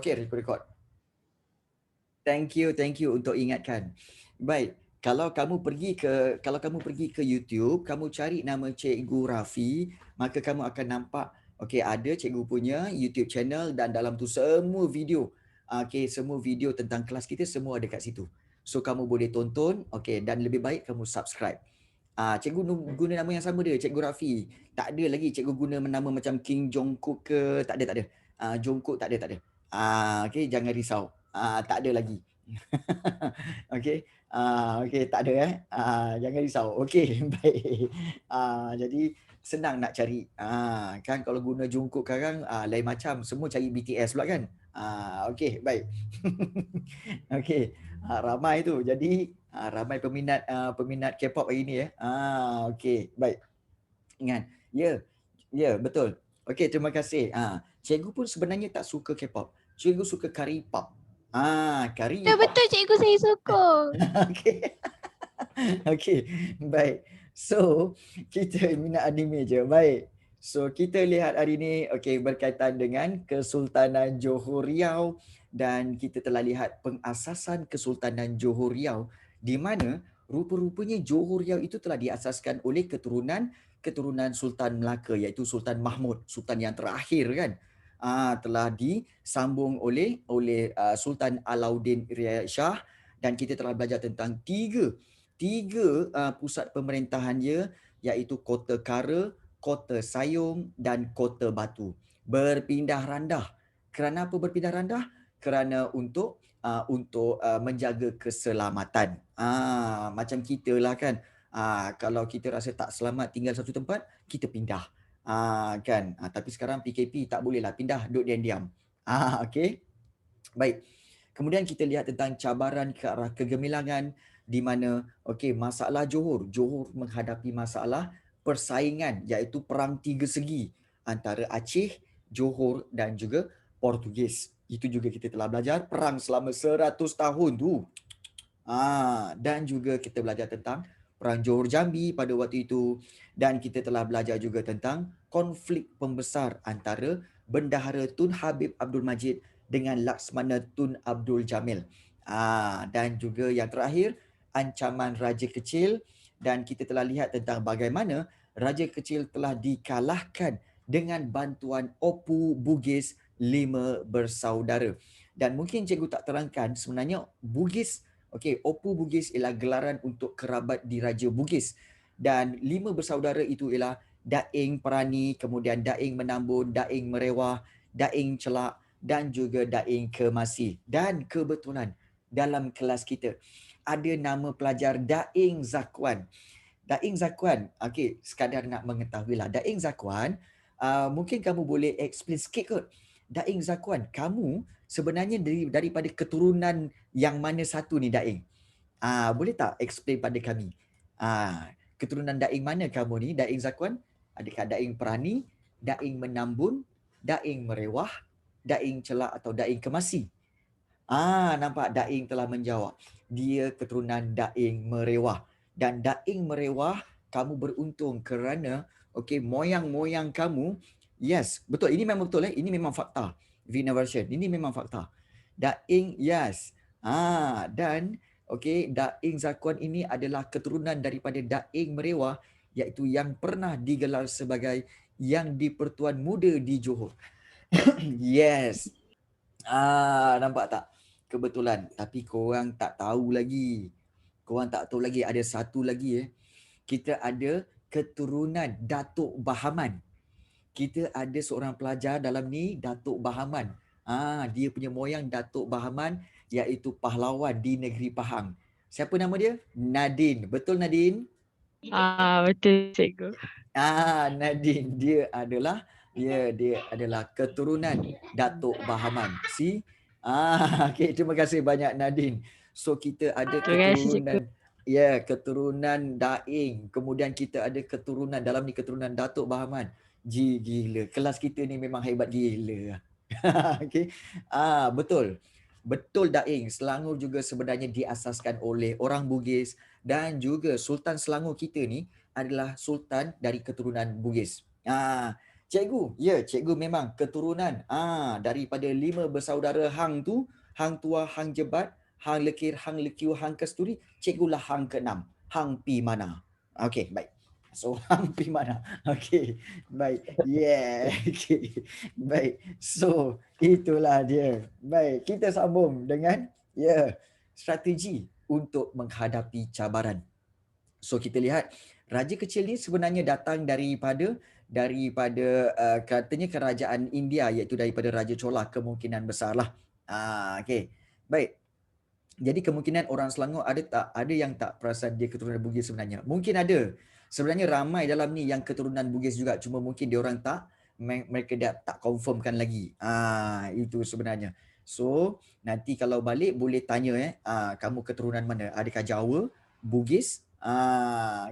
Okay, record. Thank you untuk ingatkan. Baik, kalau kamu pergi ke YouTube, kamu cari nama Cikgu Rafi, maka kamu akan nampak ada cikgu punya YouTube channel dan dalam tu semua video. Semua video tentang kelas kita semua ada kat situ. So kamu boleh tonton, dan lebih baik kamu subscribe. Cikgu guna nama yang sama dia, Cikgu Rafi. Tak ada lagi cikgu guna nama macam King Jongkook ke, tak ada. Jongkook tak ada. Jangan risau. Tak ada lagi. Okey. Tak ada jangan risau. Okey, baik. Jadi senang nak cari. Kan kalau guna Jungkook sekarang lain macam, semua cari BTS pula kan. Okey, baik. Okey. Ramai tu. Jadi ramai peminat K-pop hari ni okey, baik. Ingat. Ya, betul. Okey, terima kasih. Cikgu pun sebenarnya tak suka K-pop. Cikgu suka kari pop. Kari pop. Betul-betul cikgu saya suka. Okey. Okey, baik. So, kita minat anime je. Baik. So, kita lihat hari ni berkaitan dengan Kesultanan Johor Riau dan kita telah lihat pengasasan Kesultanan Johor Riau di mana rupa-rupanya Johor Riau itu telah diasaskan oleh keturunan Sultan Melaka iaitu Sultan Mahmud, sultan yang terakhir kan. Telah disambung oleh Sultan Alauddin Riayat Shah dan kita telah belajar tentang tiga pusat pemerintahannya iaitu Kota Kara, Kota Sayong dan Kota Batu. Berpindah randah. Kerana apa berpindah randah? Kerana untuk menjaga keselamatan. Macam kita lah kan. Kalau kita rasa tak selamat tinggal satu tempat, kita pindah. Kan. Tapi sekarang PKP tak bolehlah pindah, duduk diam-diam. Okey. Baik. Kemudian kita lihat tentang cabaran ke arah kegemilangan di mana masalah Johor menghadapi masalah persaingan iaitu perang tiga segi antara Aceh, Johor dan juga Portugis. Itu juga kita telah belajar perang selama 100 tahun tu. Dan juga kita belajar tentang perang Johor Jambi pada waktu itu dan kita telah belajar juga tentang konflik pembesar antara Bendahara Tun Habib Abdul Majid dengan Laksmana Tun Abdul Jamil. Dan juga yang terakhir, ancaman Raja Kecil dan kita telah lihat tentang bagaimana Raja Kecil telah dikalahkan dengan bantuan Opu Bugis 5 bersaudara. Dan mungkin cikgu tak terangkan sebenarnya Bugis, Opu Bugis ialah gelaran untuk kerabat diraja Bugis. Dan 5 bersaudara itu ialah Daing Perani, kemudian Daing Menambun, Daing Merewah, Daing Celak dan juga Daing Kemasi. Dan kebetulan dalam kelas kita ada nama pelajar Daing Zakwan. Daing Zakwan, sekadar nak mengetahuilah. Daing Zakwan, mungkin kamu boleh explain sikit kot. Daing Zakwan, kamu sebenarnya daripada keturunan yang mana satu ni Daing? Boleh tak explain pada kami? Keturunan Daing mana kamu ni, Daing Zakwan? Adakah Daing Perani, Daing Menambun, Daing Merewah, Daing Celak atau Daing Kemasi? Nampak Daing telah menjawab. Dia keturunan Daing Merewah. Dan Daing Merewah, kamu beruntung kerana moyang-moyang kamu, yes, betul. Ini memang betul. Ini memang fakta. Vina version. Ini memang fakta. Daing, yes. Dan Daing Zakwan ini adalah keturunan daripada Daing Merewah iaitu yang pernah digelar sebagai Yang di-Pertuan Muda di Johor. Yes. Nampak tak? Kebetulan. Tapi korang tak tahu lagi. Ada satu lagi. Kita ada keturunan Datuk Bahaman. Kita ada seorang pelajar dalam ni, Datuk Bahaman. Dia punya moyang Datuk Bahaman iaitu pahlawan di negeri Pahang. Siapa nama dia? Nadine. Betul Nadine? Betul cikgu. Nadine. Dia adalah keturunan Datuk Bahaman. See? Terima kasih banyak Nadine. So kita ada Terima kasih cikgu. keturunan Daing. Kemudian kita ada keturunan dalam ni keturunan Datuk Bahaman. Gila. Kelas kita ni memang hebat gila. Betul. Betul Daing. Selangor juga sebenarnya diasaskan oleh orang Bugis dan juga Sultan Selangor kita ni adalah sultan dari keturunan Bugis. Cikgu, ya cikgu memang keturunan daripada 5 bersaudara hang tu, hang tua, hang jebat, hang lekir, hang lekiu, hang kasturi, cikgu lah hang ke-6, hang pi mana. Okey, baik. So hang pi mana. Okey, baik. Yeah. Okey. Baik. So itulah dia. Baik, kita sambung dengan strategi untuk menghadapi cabaran. So kita lihat raja kecil ni sebenarnya datang daripada katanya kerajaan India, iaitu daripada Raja Chola, kemungkinan besarlah. Okey. Baik. Jadi kemungkinan orang Selangor ada yang tak perasan dia keturunan Bugis sebenarnya. Mungkin ada. Sebenarnya ramai dalam ni yang keturunan Bugis juga, cuma mungkin dia orang mereka tak confirmkan lagi. Itu sebenarnya. So nanti kalau balik boleh tanya kamu keturunan mana? Adakah Jawa, Bugis?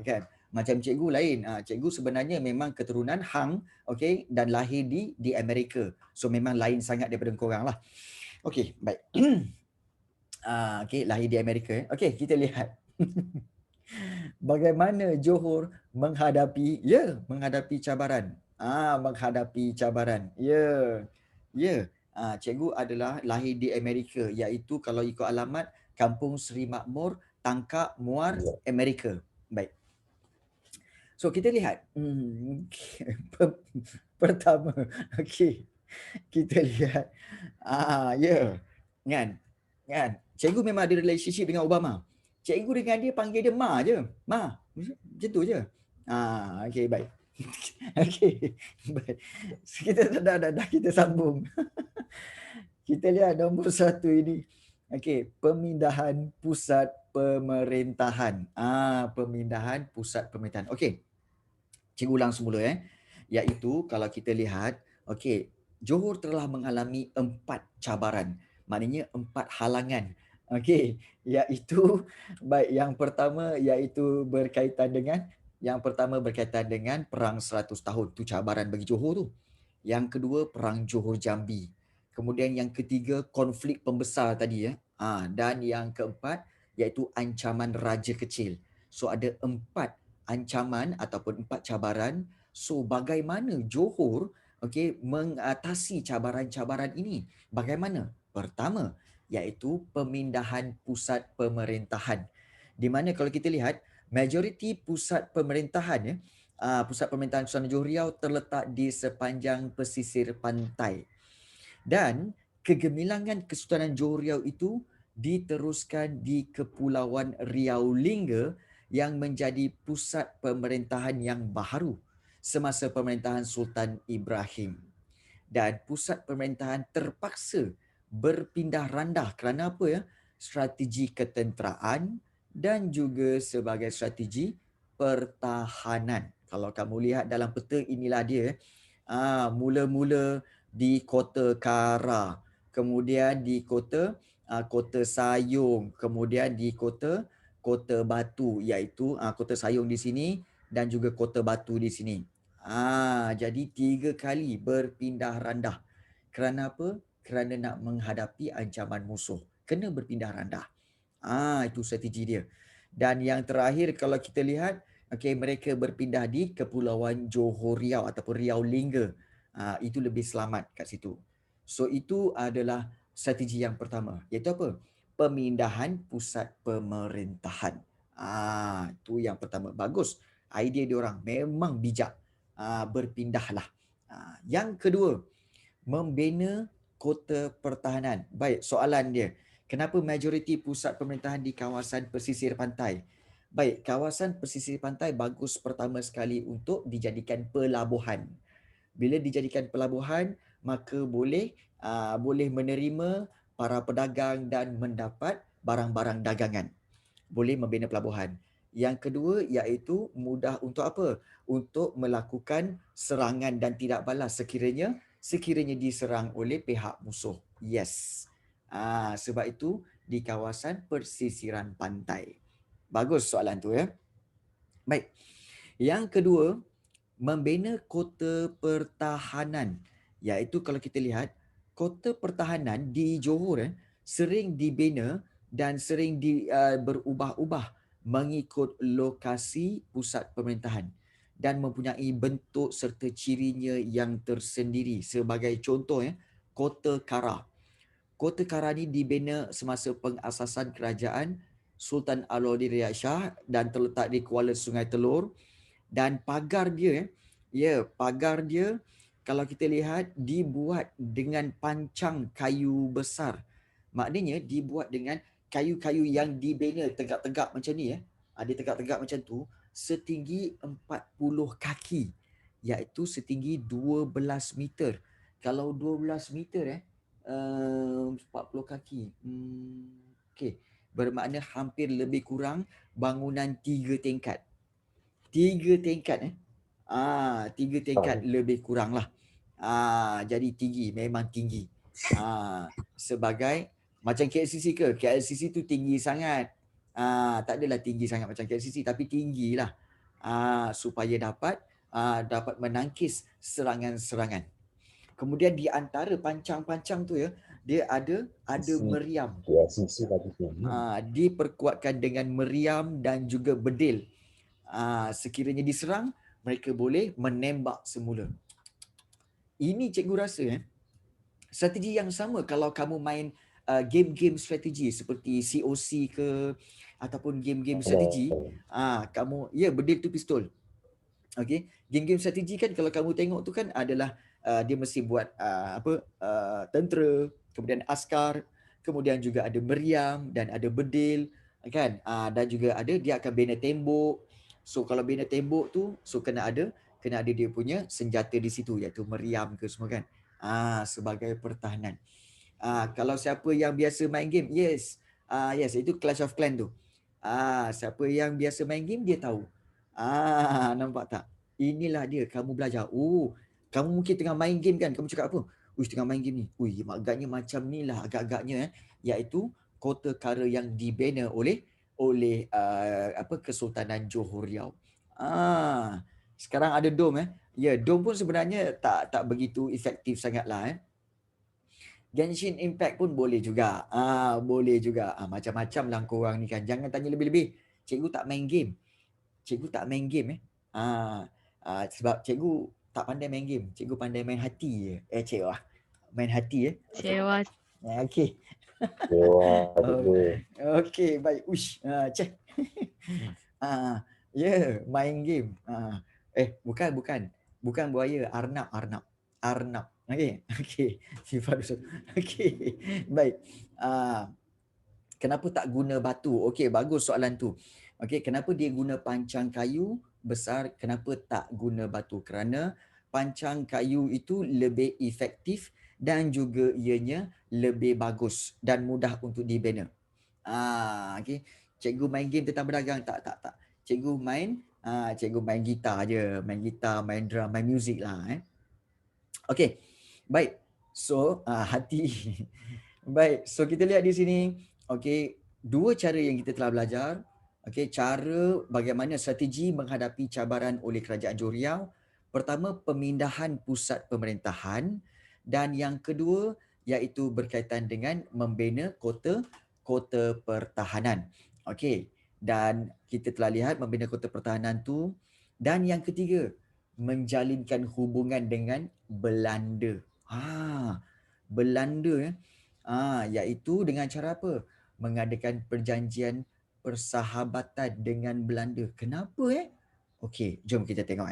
Kan? Macam cikgu lain. Cikgu sebenarnya memang keturunan Hang, okey, dan lahir di Amerika. So memang lain sangat daripada korang lah. Okey, baik. Okey, lahir di Amerika. Okey, kita lihat. Bagaimana Johor menghadapi cabaran. Menghadapi cabaran. Cikgu adalah lahir di Amerika, iaitu kalau ikut alamat Kampung Seri Makmur, Tangkak, Muar, Amerika. Baik. So kita lihat. Pertama, okey. Kita lihat. Kan? Cikgu memang ada relationship dengan Obama. Cikgu dengan dia panggil dia Ma je. Ma. Macam tu je. Okey, baik. Okey. Baik. Kita dah kita sambung. Kita lihat nombor 1 ini. Okey, pemindahan pusat pemerintahan. Pemindahan pusat pemerintahan. Okey. Cikgu ulang semula iaitu kalau kita lihat, okey, Johor telah mengalami 4 cabaran. Maknanya 4 halangan. Okey, iaitu baik, yang pertama iaitu berkaitan dengan perang 100 tahun. Tu cabaran bagi Johor tu. Yang kedua, perang Johor Jambi. Kemudian yang ketiga, konflik pembesar tadi dan yang keempat iaitu ancaman raja kecil. So ada 4 ancaman ataupun 4 cabaran. So bagaimana Johor mengatasi cabaran-cabaran ini? Bagaimana? Pertama, iaitu pemindahan pusat pemerintahan. Di mana kalau kita lihat, majoriti pusat pemerintahan pusat pemerintahan Sultan Johor Riau terletak di sepanjang pesisir pantai. Dan kegemilangan Kesultanan Johor Riau itu diteruskan di Kepulauan Riau Lingga yang menjadi pusat pemerintahan yang baharu semasa pemerintahan Sultan Ibrahim. Dan pusat pemerintahan terpaksa berpindah randah kerana apa? Strategi ketenteraan dan juga sebagai strategi pertahanan. Kalau kamu lihat dalam peta, inilah dia. Mula-mula di Kota Kara, kemudian di Kota Sayung, kemudian di Kota Batu, iaitu Kota Sayung di sini dan juga Kota Batu di sini. Jadi 3 kali berpindah randah. Kerana apa? Kerana nak menghadapi ancaman musuh. Kena berpindah randah. Itu strategi dia. Dan yang terakhir kalau kita lihat, mereka berpindah di Kepulauan Johor Riau ataupun Riau Lingga. Itu lebih selamat kat situ. So itu adalah strategi yang pertama, iaitu apa? Pemindahan pusat pemerintahan. Itu yang pertama. Bagus. Idea diorang memang bijak. Berpindahlah. Yang kedua, membina kota pertahanan. Baik, soalan dia. Kenapa majoriti pusat pemerintahan di kawasan pesisir pantai? Baik, kawasan pesisir pantai bagus pertama sekali untuk dijadikan pelabuhan. Bila dijadikan pelabuhan, maka boleh menerima para pedagang dan mendapat barang-barang dagangan. Boleh membina pelabuhan. Yang kedua iaitu mudah untuk apa? Untuk melakukan serangan dan tidak balas sekiranya diserang oleh pihak musuh. Yes. Sebab itu di kawasan pesisiran pantai. Bagus soalan tu ya. Baik. Yang kedua, membina kota pertahanan. Iaitu kalau kita lihat, kota pertahanan di Johor sering dibina dan sering berubah-ubah mengikut lokasi pusat pemerintahan. dan mempunyai bentuk serta cirinya yang tersendiri. Sebagai contoh Kota Kara. Kota Kara ni dibina semasa pengasasan kerajaan Sultan Alauddin Riyad Shah dan terletak di Kuala Sungai Telur, dan pagar dia pagar dia kalau kita lihat dibuat dengan pancang kayu besar. Maknanya dibuat dengan kayu-kayu yang dibina tegak-tegak macam ni Dia tegak-tegak macam tu setinggi 40 kaki, iaitu setinggi 12 meter. Kalau 12 meter 40 kaki. Okey, bermakna hampir lebih kurang bangunan 3 tingkat. 3 tingkat 3 tingkat lebih kurang lah. Jadi tinggi, memang tinggi. Sebagai macam KLCC ke? KLCC tu tinggi sangat. Tak adalah tinggi sangat macam KLCC, tapi tinggilah. Supaya dapat menangkis serangan-serangan. Kemudian di antara pancang-pancang tu dia ada meriam. Diperkuatkan dengan meriam dan juga bedil. Sekiranya diserang, mereka boleh menembak semula. Ini cikgu rasa strategi yang sama kalau kamu main game-game strategi seperti COC ke ataupun game-game strategi. Kamu bedil tu pistol. Okey, game-game strategi kan kalau kamu tengok tu kan adalah dia mesti buat tentera, kemudian askar, kemudian juga ada meriam dan ada bedil kan, dan juga ada dia akan bina tembok. So kalau bina tembok tu kena ada dia punya senjata di situ, iaitu meriam ke semua kan, sebagai pertahanan. Kalau siapa yang biasa main game, yes itu Clash of Clans tu. Siapa yang biasa main game dia tahu. Nampak tak? Inilah dia, kamu belajar. Kamu mungkin tengah main game kan, kamu cakap apa? Tengah main game ni. Agaknya macam ni lah agak-agaknya iaitu Kota Kara yang dibina oleh Kesultanan Johor Riau. Sekarang ada dom dom pun sebenarnya tak begitu efektif sangatlah Genshin Impact pun boleh juga. Boleh juga. Macam-macam lah korang ni kan. Jangan tanya lebih-lebih. Cikgu tak main game. Sebab cikgu tak pandai main game. Cikgu pandai main hati je. Cikgu main hati Sewa. Okey. Okey, baik. Uish. Cek. Main game. Bukan. Bukan buaya. Arnab. Okey. Sifat dosa. Okey. Baik. Kenapa tak guna batu? Okey, bagus soalan tu. Okey, kenapa dia guna pancang kayu besar? Kenapa tak guna batu? Kerana pancang kayu itu lebih efektif dan juga ianya lebih bagus dan mudah untuk dibina. Okey. Cikgu main game tentang berdagang tak. Cikgu main gitar je, main drum, main muzik lah Okey. Baik. So, hati. Baik. So, kita lihat di sini. Okey, dua cara yang kita telah belajar. Okey, cara bagaimana strategi menghadapi cabaran oleh Kerajaan Johor Riau. Pertama, pemindahan pusat pemerintahan, dan yang kedua iaitu berkaitan dengan membina kota pertahanan. Okey, dan kita telah lihat membina kota pertahanan tu, dan yang ketiga menjalinkan hubungan dengan Belanda. Belanda iaitu dengan cara apa? Mengadakan perjanjian persahabatan dengan Belanda. Kenapa Okey, jom kita tengok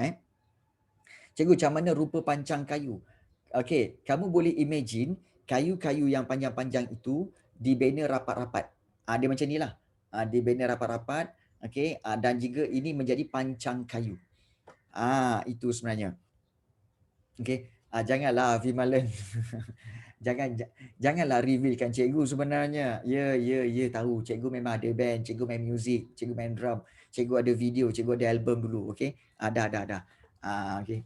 Cikgu, macam mana rupa pancang kayu? Okey, kamu boleh imagine kayu-kayu yang panjang-panjang itu dibina rapat-rapat. Dia macam inilah. Dibina rapat-rapat, okey, dan juga ini menjadi pancang kayu. Itu sebenarnya. Okey, janganlah Vimalan. Janganlah revealkan cikgu sebenarnya. Ya, tahu. Cikgu memang ada band, cikgu main muzik, cikgu main drum, cikgu ada video, cikgu ada album dulu. Okey. Dah. Okey.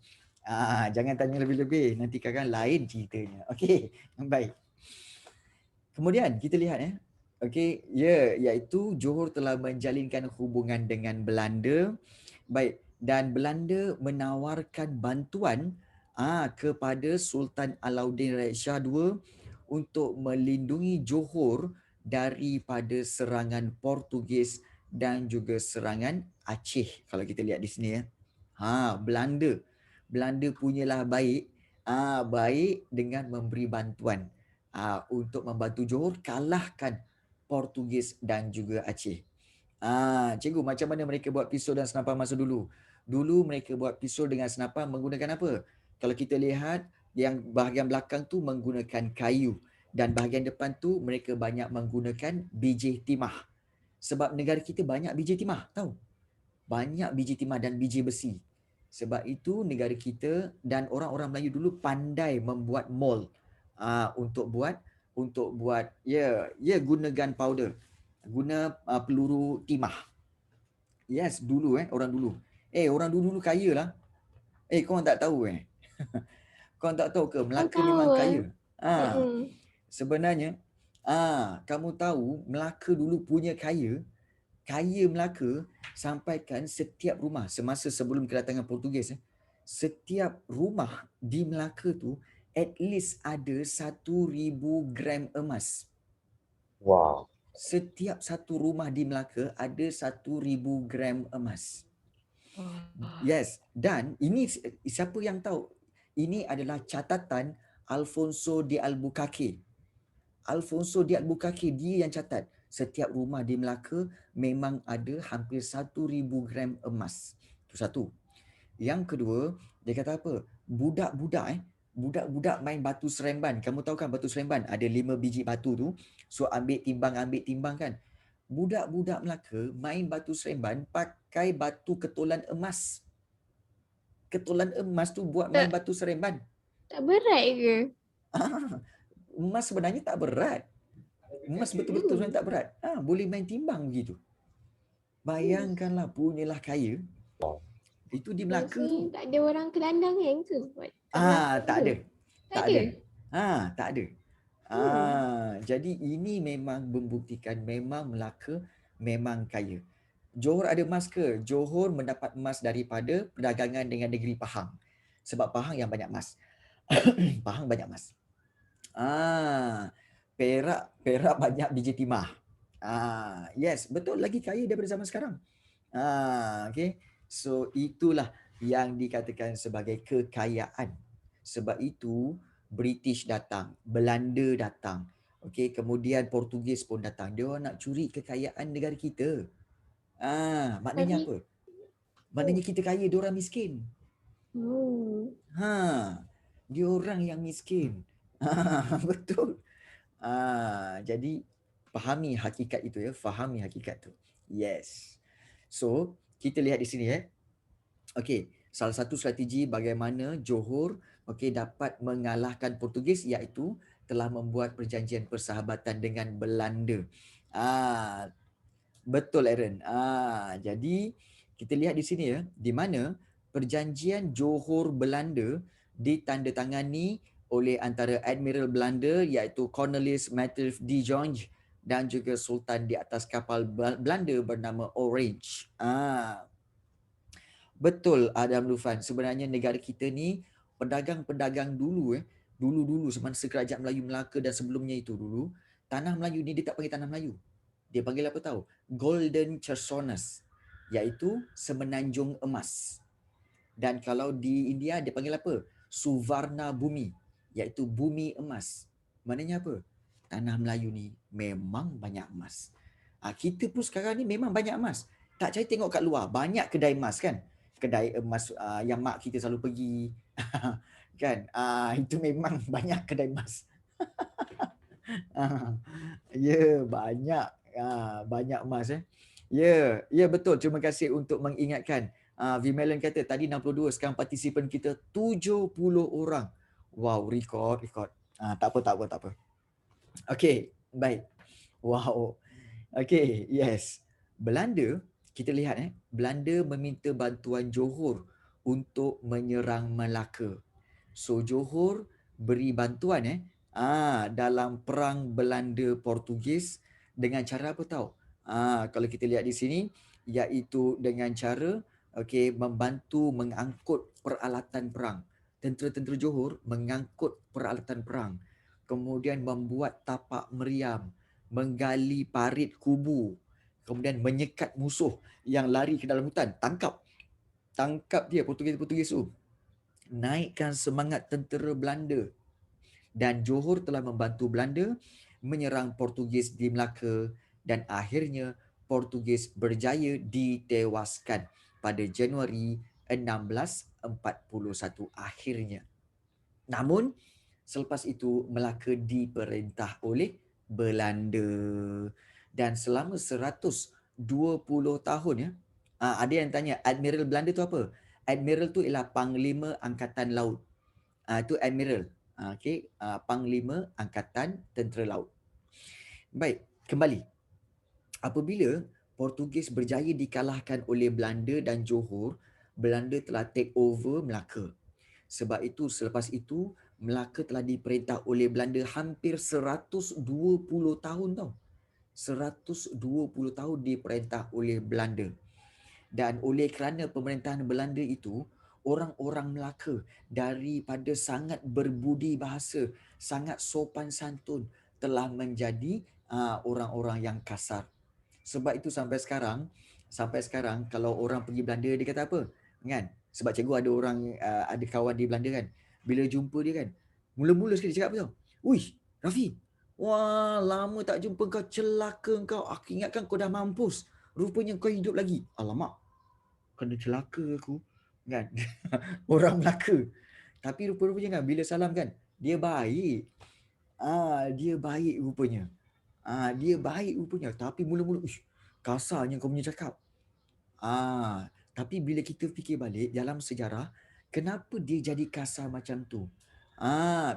Jangan tanya lebih-lebih, nanti kadang lain ceritanya. Okey. Baik. Kemudian kita lihat okey, iaitu Johor telah menjalinkan hubungan dengan Belanda. Baik, dan Belanda menawarkan bantuan kepada Sultan Alauddin Riyad Shah II untuk melindungi Johor daripada serangan Portugis dan juga serangan Aceh. Kalau kita lihat di sini Belanda. Belanda punyalah baik. Baik dengan memberi bantuan untuk membantu Johor kalahkan Portugis dan juga Aceh. Cikgu, macam mana mereka buat pisau dan senapan masa dulu? Dulu mereka buat pisau dengan senapan menggunakan apa? Kalau kita lihat yang bahagian belakang tu menggunakan kayu dan bahagian depan tu mereka banyak menggunakan biji timah. Sebab negara kita banyak biji timah, tahu? Banyak biji timah dan biji besi. Sebab itu negara kita dan orang-orang Melayu dulu pandai membuat mold untuk buat guna gunpowder, guna peluru timah. Yes, dulu orang dulu. Orang dulu kaya lah. Korang tak tahu Korang tak tahu ke Melaka tahu memang eh. kaya? Mm-mm. Sebenarnya kamu tahu Melaka dulu punya kaya Melaka sampaikan setiap rumah semasa sebelum kedatangan Portugis, setiap rumah di Melaka tu at least ada 1,000 gram emas. Wow. Setiap satu rumah di Melaka ada 1,000 gram emas. Yes, dan ini siapa yang tahu? Ini adalah catatan Alfonso de Albuquerque. Alfonso de Albuquerque dia yang catat. Setiap rumah di Melaka memang ada hampir 1,000 gram emas. Itu satu. Yang kedua, dia kata apa? Budak-budak main batu seremban. Kamu tahu kan batu seremban? Ada 5 biji batu tu. So ambil timbang kan. Budak-budak Melaka main batu seremban pakai batu ketulan emas. Ketulan emas tu buat main batu seremban. Tak berat ke? Emas sebenarnya tak berat. Emas betul-betul sebenarnya tak berat. Boleh main timbang begitu. Bayangkanlah punyalah kaya. Itu di Melaka tu. Tak ada orang Kelantan kan ke? Tak ada. Tak ada. Tak ada. Jadi ini memang membuktikan memang Melaka memang kaya. Johor ada emas ke? Johor mendapat emas daripada perdagangan dengan negeri Pahang. Sebab Pahang yang banyak emas. Pahang banyak emas. Perak banyak biji timah. Yes, betul, lagi kaya daripada zaman sekarang. Okay. So itulah yang dikatakan sebagai kekayaan. Sebab itu British datang, Belanda datang, okay, kemudian Portugis pun datang. Dia orang nak curi kekayaan negara kita. Maknanya apa? Maknanya kita kaya, dia orang miskin. Dia orang yang miskin. Betul. Jadi fahami hakikat itu ya, fahami hakikat tu. Yes. So, kita lihat di sini Okey, salah satu strategi bagaimana Johor dapat mengalahkan Portugis iaitu telah membuat perjanjian persahabatan dengan Belanda. Betul Aaron. Jadi kita lihat di sini di mana perjanjian Johor Belanda ditandatangani oleh antara Admiral Belanda iaitu Cornelis Matthijs de Jonge dan juga Sultan di atas kapal Belanda bernama Orange. Betul Adam Lufan. Sebenarnya negara kita ni pedagang-pedagang dulu dulu semasa kerajaan Melayu Melaka dan sebelumnya itu dulu, tanah Melayu ni dia tak panggil tanah Melayu. Dia panggil apa tahu? Golden Chersones, iaitu semenanjung emas. Dan kalau di India dia panggil apa? Suvarna Bumi, iaitu bumi emas. Maknanya apa? Tanah Melayu ni memang banyak emas. Kita pun sekarang ni memang banyak emas. Tak cari tengok kat luar, banyak kedai emas kan? Kedai emas yang mak kita selalu pergi. Kan? Itu memang banyak kedai emas. Banyak. Banyak emas Ya, betul. Terima kasih untuk mengingatkan. Vimelon kata tadi 62, sekarang partisipan kita 70 orang. Wow, rekod. Tak apa. Okey, baik. Wow. Okey, yes. Belanda, kita lihat Belanda meminta bantuan Johor untuk menyerang Melaka. So Johor beri bantuan dalam perang Belanda Portugis dengan cara apa tahu? Kalau kita lihat di sini iaitu dengan cara membantu mengangkut peralatan perang. Tentera-tentera Johor mengangkut peralatan perang. Kemudian membuat tapak meriam, menggali parit kubu, kemudian menyekat musuh yang lari ke dalam hutan, tangkap. tangkap dia Portugis tu, naikkan semangat tentera Belanda, dan Johor telah membantu Belanda menyerang Portugis di Melaka, dan akhirnya Portugis berjaya ditewaskan pada Januari 1641 akhirnya. Namun selepas itu Melaka diperintah oleh Belanda, dan selama 120 tahun ya. Ada yang tanya Admiral Belanda tu apa? Admiral tu ialah Panglima Angkatan Laut. Itu Admiral. Okey, Panglima Angkatan Tentera Laut. Baik, kembali. Apabila Portugis berjaya dikalahkan oleh Belanda dan Johor, Belanda telah take over Melaka. Sebab itu selepas itu Melaka telah diperintah oleh Belanda hampir 120 tahun tau. 120 tahun diperintah oleh Belanda. Dan oleh kerana pemerintahan Belanda itu, orang-orang Melaka daripada sangat berbudi bahasa, sangat sopan santun, telah menjadi orang-orang yang kasar. Sebab itu sampai sekarang kalau orang pergi Belanda dia kata apa? Kan? Sebab cikgu ada orang ada kawan di Belanda kan. Bila jumpa dia kan, mula-mula sekali dia cakap apa tau? Uish, Rafi. Wah, lama tak jumpa kau, celaka kau. Aku ingatkan kau dah mampus. Rupanya kau hidup lagi. Alamak, kena celaka aku. Kan? Orang Melaka. Tapi rupa-rupanya kan bila salam kan, dia baik. Dia baik rupanya. Dia baik rupanya. Tapi mula-mula, kasarnya kau punya cakap. Tapi bila kita fikir balik dalam sejarah, kenapa dia jadi kasar macam tu?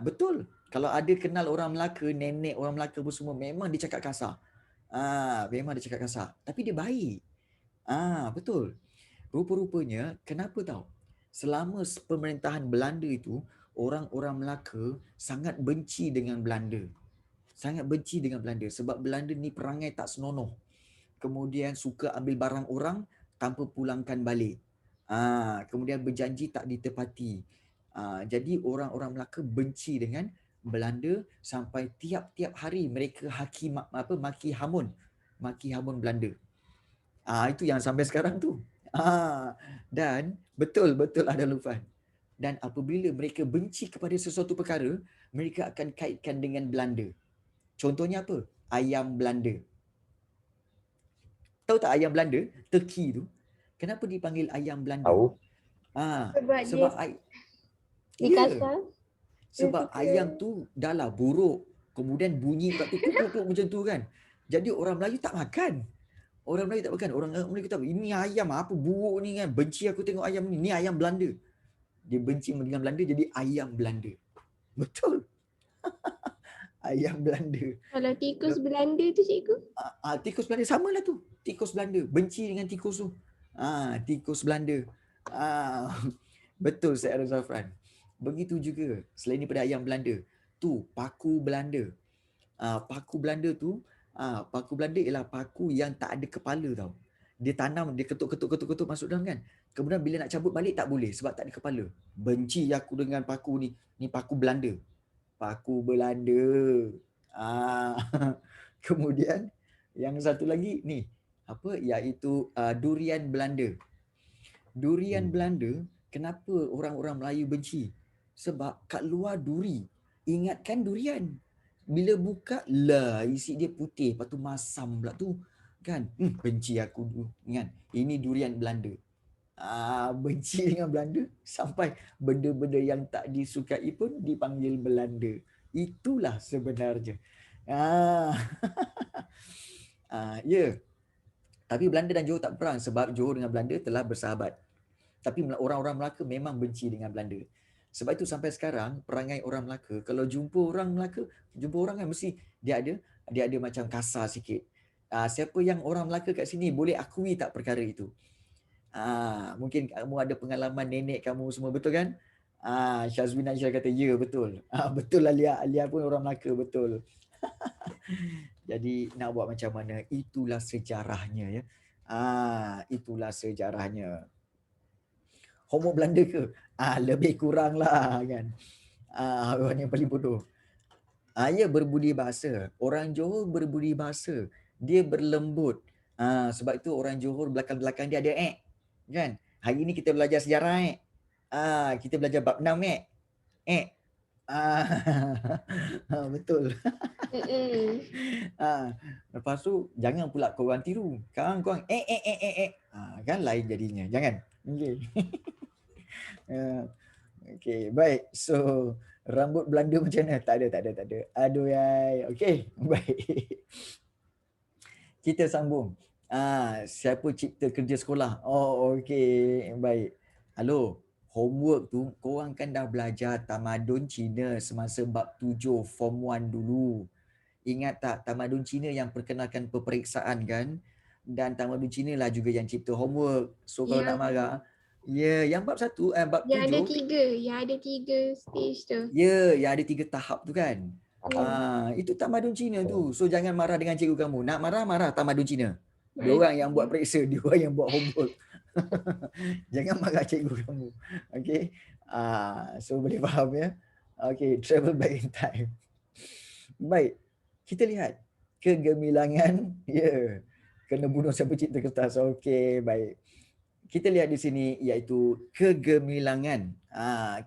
Betul. Kalau ada kenal orang Melaka, nenek orang Melaka pun semua, memang dia cakap kasar. Memang dia cakap kasar. Tapi dia baik. Betul. Rupa-rupanya, kenapa tahu? Selama pemerintahan Belanda itu, orang-orang Melaka sangat benci dengan Belanda. Sangat benci dengan Belanda sebab Belanda ni perangai tak senonoh. Kemudian suka ambil barang orang tanpa pulangkan balik. Kemudian berjanji tak ditepati. Jadi orang-orang Melaka benci dengan Belanda sampai tiap-tiap hari mereka maki hamun Belanda. Itu yang sampai sekarang tu. Dan betul ada Lufan. Dan apabila mereka benci kepada sesuatu perkara, mereka akan kaitkan dengan Belanda. Contohnya apa? Ayam Belanda. Tahu tak ayam Belanda? Turkey tu. Kenapa dipanggil ayam Belanda? Tahu. Sebab Sebab dia ya. kasar. Sebab ayam tu dah lah buruk. Kemudian bunyi kat tu kuk macam tu kan. Jadi orang Melayu tak makan. Orang Melayu tak makan. Orang Melayu kata, ini ayam apa buruk ni kan. Benci aku tengok ayam ni. Ni ayam Belanda. Dia benci dengan Belanda jadi ayam Belanda. Betul. Ayam Belanda. Kalau tikus Belanda tu cikgu? Tikus Belanda sama lah tu. Tikus Belanda. Benci dengan tikus tu. Tikus Belanda. Betul Syed Zafran. Begitu juga selain daripada ayam Belanda. Tu paku Belanda. Paku Belanda tu, paku Belanda ialah paku yang tak ada kepala tau. Dia tanam, dia ketuk masuk dalam kan. Kemudian bila nak cabut balik tak boleh sebab tak ada kepala. Benci aku dengan paku ni. Ni paku Belanda. Paku Belanda. Kemudian yang satu lagi ni apa iaitu durian Belanda. Durian Belanda, kenapa orang-orang Melayu benci? Sebab kat luar duri. Ingatkan durian. Bila buka, isi dia putih. Lepas tu masam pula tu. Kan? Benci aku dulu. Kan? Ini durian Belanda. Benci dengan Belanda sampai benda-benda yang tak disukai pun dipanggil Belanda. Itulah sebenarnya. Ya. Tapi Belanda dan Johor tak perang sebab Johor dengan Belanda telah bersahabat. Tapi orang-orang Melaka memang benci dengan Belanda. Sebab itu sampai sekarang perangai orang Melaka, kalau jumpa orang Melaka, jumpa orang kan mesti dia ada macam kasar sikit. Siapa yang orang Melaka kat sini boleh akui tak perkara itu? Mungkin kamu ada pengalaman nenek kamu semua, betul kan? Syazwin Aisyah kata, ya betul. Betul Alia pun orang Melaka, betul. Jadi nak buat macam mana? Itulah sejarahnya ya. Itulah sejarahnya. Homo Belanda ke? Lebih kurang lah kan. Orang yang paling bodoh. Ya berbudi bahasa. Orang Johor berbudi bahasa. Dia berlembut. Sebab itu orang Johor belakang-belakang dia ada kan. Hari ni kita belajar sejarah kita belajar bab 6 betul. Lepas tu jangan pula korang tiru. Kan korang kan lain jadinya. Jangan. Okey. Okey, baik. So, rambut Belanda macam mana? Tak ada. Aduh yai. Okey, baik. Kita sambung. Siapa cipta kerja sekolah? Oh, okey. Baik. Halo. Homework tu korang kan dah belajar tamadun Cina semasa bab 7 form 1 dulu. Ingat tak tamadun Cina yang perkenalkan peperiksaan kan? Dan tamadun Cina lah juga yang cipta homework. So kalau nak marah, yang bab 1 bab 7 yang ada tiga stage tu. yang ada 3 tahap tu kan. Itu tamadun Cina tu. So jangan marah dengan cikgu kamu. Nak marah tamadun Cina. Dia orang yang buat periksa, dia orang yang buat homework. Jangan marah cikgu kamu. Okey. So boleh faham ya. Okey, travel back in time. Baik. Kita lihat kegemilangan. Kena bunuh siapa cipta kertas. Okey, baik. Kita lihat di sini iaitu kegemilangan.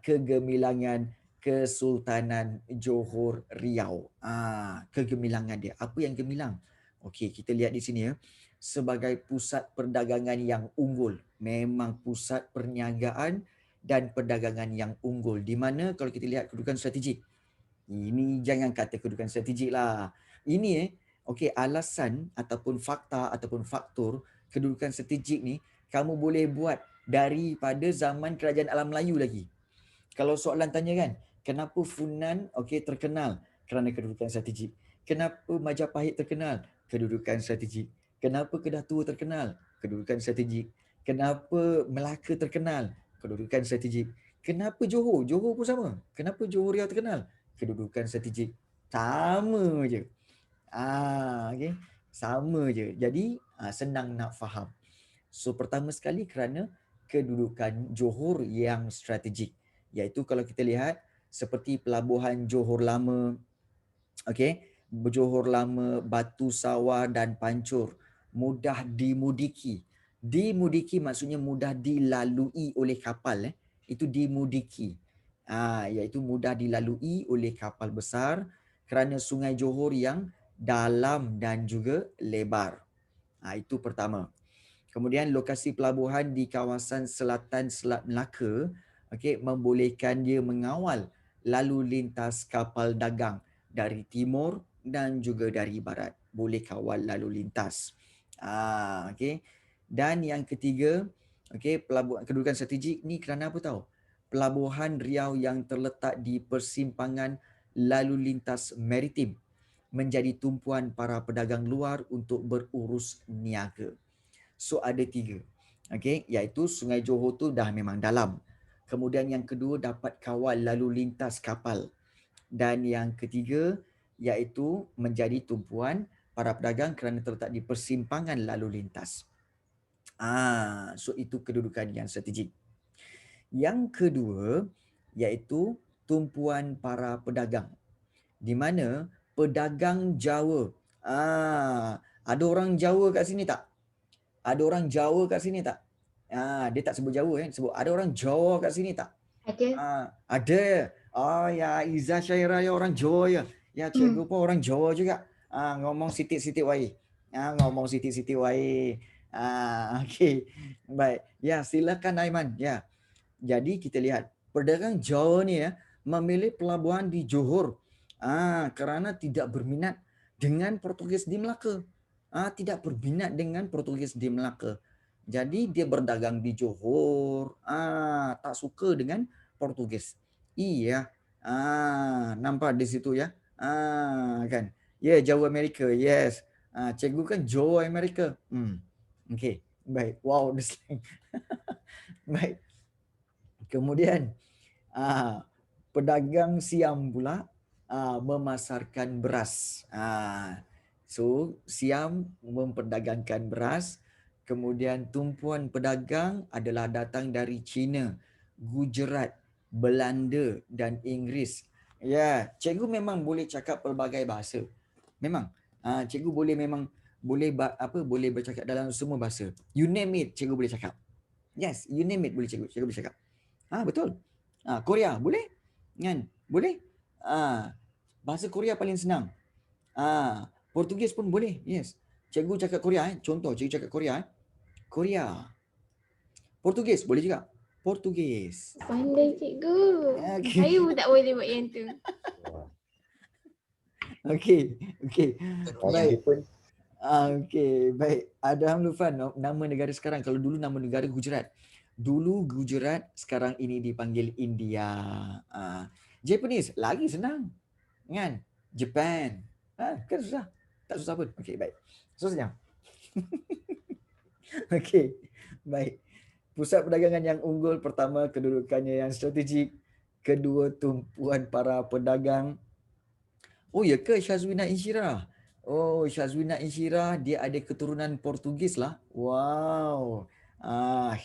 Kegemilangan Kesultanan Johor Riau. Kegemilangan dia. Apa yang gemilang? Okey, kita lihat di sini ya. Sebagai pusat perdagangan yang unggul. Memang pusat perniagaan dan perdagangan yang unggul. Di mana kalau kita lihat kedudukan strategik. Ini jangan kata kedudukan strategik lah. Ini okey, alasan ataupun fakta ataupun faktor kedudukan strategik ni kamu boleh buat daripada zaman kerajaan alam Melayu lagi. Kalau soalan tanya kan, kenapa Funan terkenal? Kerana kedudukan strategik. Kenapa Majapahit terkenal? Kedudukan strategik. Kenapa Kedah Tua terkenal? Kedudukan strategik. Kenapa Melaka terkenal? Kedudukan strategik. Kenapa Johor? Johor pun sama. Kenapa Johor Riau terkenal? Kedudukan strategik. Sama je. Okay. Sama je. Jadi senang nak faham. So pertama sekali kerana kedudukan Johor yang strategik. Iaitu kalau kita lihat seperti pelabuhan Johor Lama, Johor Lama, Batu Sawah dan Pancur mudah dimudiki. Dimudiki maksudnya mudah dilalui oleh kapal. Itu dimudiki. Iaitu mudah dilalui oleh kapal besar kerana Sungai Johor yang dalam dan juga lebar. Itu pertama. Kemudian lokasi pelabuhan di kawasan selatan Selat Melaka membolehkan dia mengawal lalu lintas kapal dagang dari timur dan juga dari barat. Boleh kawal lalu lintas. Dan yang ketiga, pelabuhan kedudukan strategik ni kerana apa tahu? Pelabuhan Riau yang terletak di persimpangan lalu lintas maritim menjadi tumpuan para pedagang luar untuk berurus niaga. So ada 3. Iaitu Sungai Johor tu dah memang dalam. Kemudian yang kedua dapat kawal lalu lintas kapal. Dan yang ketiga iaitu menjadi tumpuan para pedagang kerana terletak di persimpangan lalu lintas. So itu kedudukan yang strategik. Yang kedua iaitu tumpuan para pedagang. Di mana pedagang Jawa. Ada orang Jawa kat sini tak? Ada orang Jawa kat sini tak? Dia tak sebut Jawa sebut ada orang Jawa kat sini tak? Ada. Ya Izzah Syairah ya orang Jawa ya. Ya cikgu pun orang Jawa juga. Ngomong sitik-sitik wae. Ngomong sitik-sitik wae. Okey. Baik. Ya silakan Aiman. Ya. Jadi kita lihat pedagang Jawa ni memilih pelabuhan di Johor. Kerana tidak berminat dengan Portugis di Melaka. Tidak berminat dengan Portugis di Melaka. Jadi dia berdagang di Johor. Tak suka dengan Portugis. Iya. Nampak di situ ya. Kan. Ya, Jawa Amerika. Yes. Cikgu kan Jawa Amerika. Okey. Baik. Wow, the slang. Baik. Kemudian pedagang Siam pula memasarkan beras. So, Siam memperdagangkan beras. Kemudian tumpuan pedagang adalah datang dari China, Gujarat, Belanda dan Inggeris. Ya, cikgu memang boleh cakap pelbagai bahasa. Memang. Cikgu boleh memang boleh bercakap dalam semua bahasa. You name it, cikgu boleh cakap. Yes, you name it boleh cikgu. Cikgu boleh cakap. Betul. Korea boleh? Kan? Boleh? Bahasa Korea paling senang. Portugis pun boleh. Yes. Cikgu cakap Korea Contoh cikgu cakap Korea Korea. Portugis boleh juga. Portugis. Pandai cikgu. Okay. Saya pun tak boleh buat yang tu. Okey. Baik. Jepun. Okey, baik. Adham Lufan, nama negara sekarang. Kalau dulu nama negara Gujarat. Dulu Gujarat, sekarang ini dipanggil India. Japanese, lagi senang. Kan? Japan. Kan susah. Tak susah pun. Okey, baik. So senyap. Okey, baik. Pusat perdagangan yang unggul, pertama kedudukannya yang strategik, kedua tumpuan para pedagang. Oh ya ke Syazwina Insyirah? Oh, Syazwina Insyirah dia ada keturunan Portugis lah. Wow.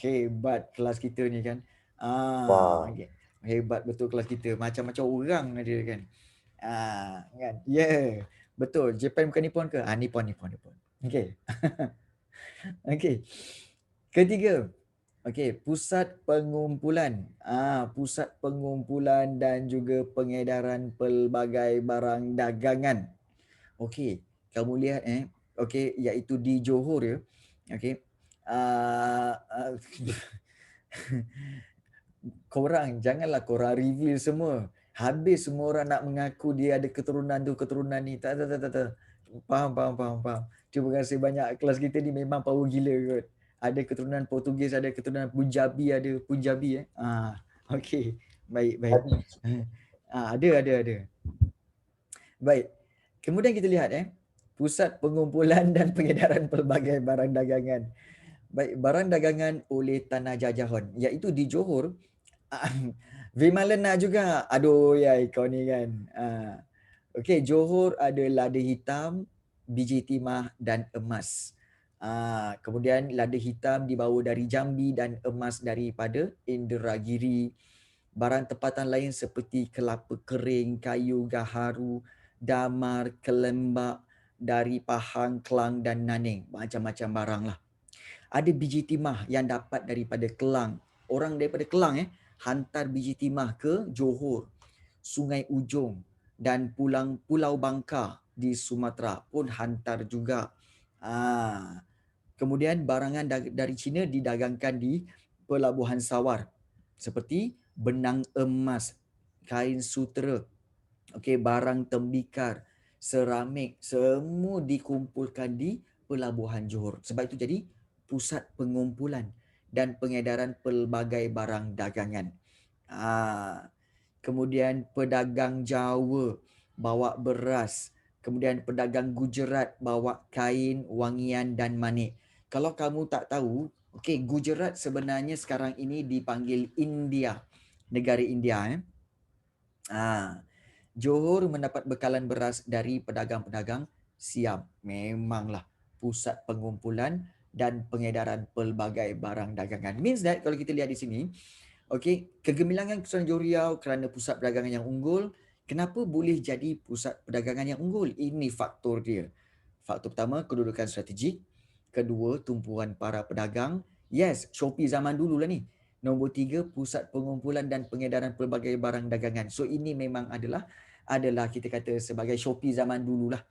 Hebat kelas kita ni kan. Wow. Okay. Hebat betul kelas kita. Macam-macam orang ada kan. Kan. Yeah. Betul. Japan bukan Nippon ke? Nippon. Okay. Okay. Ketiga. Okay, pusat pengumpulan. Pusat pengumpulan dan juga pengedaran pelbagai barang dagangan. Okey, kamu lihat okey, iaitu di Johor ya. Okey. Korang janganlah korang reveal semua. Habis semua orang nak mengaku dia ada keturunan tu, keturunan ni. Tak. Faham. Terima kasih banyak. Kelas kita ni memang power gila kot. Ada keturunan Portugis, ada keturunan Punjabi, ada Punjabi Okey. Baik. Ada. Baik. Kemudian kita lihat pusat pengumpulan dan pengedaran pelbagai barang dagangan. Baik, barang dagangan oleh tanah jajahan iaitu di Johor. Vimalena juga. Aduh ya kau ni kan. Okey, Johor ada lada hitam, biji timah dan emas. Kemudian lada hitam dibawa dari Jambi dan emas daripada Inderagiri. Barang tempatan lain seperti kelapa kering, kayu gaharu, damar, kelembak dari Pahang, Kelang dan Nanning. Macam-macam barang lah. Ada biji timah yang dapat daripada Kelang. Orang daripada Kelang hantar biji timah ke Johor, Sungai Ujong dan Pulau Bangka di Sumatera pun hantar juga. Kemudian barangan dari China didagangkan di Pelabuhan Sawar seperti benang emas, kain sutera, barang tembikar, seramik, semua dikumpulkan di Pelabuhan Johor. Sebab itu jadi pusat pengumpulan dan pengedaran pelbagai barang dagangan. Kemudian pedagang Jawa bawa beras, kemudian pedagang Gujarat bawa kain, wangian dan manik. Kalau kamu tak tahu, Gujarat sebenarnya sekarang ini dipanggil India, negara India. Johor mendapat bekalan beras dari pedagang-pedagang Siam. Memanglah pusat pengumpulan dan pengedaran pelbagai barang dagangan. Means that kalau kita lihat di sini, kegemilangan Kesultanan Johor Riau kerana pusat perdagangan yang unggul. Kenapa boleh jadi pusat perdagangan yang unggul? Ini faktor dia. Faktor pertama, kedudukan strategik. Kedua, tumpuan para pedagang. Yes, Shopee zaman dulu lah ni. Nombor 3, pusat pengumpulan dan pengedaran pelbagai barang dagangan. So ini memang adalah kita kata sebagai Shopee zaman dululah.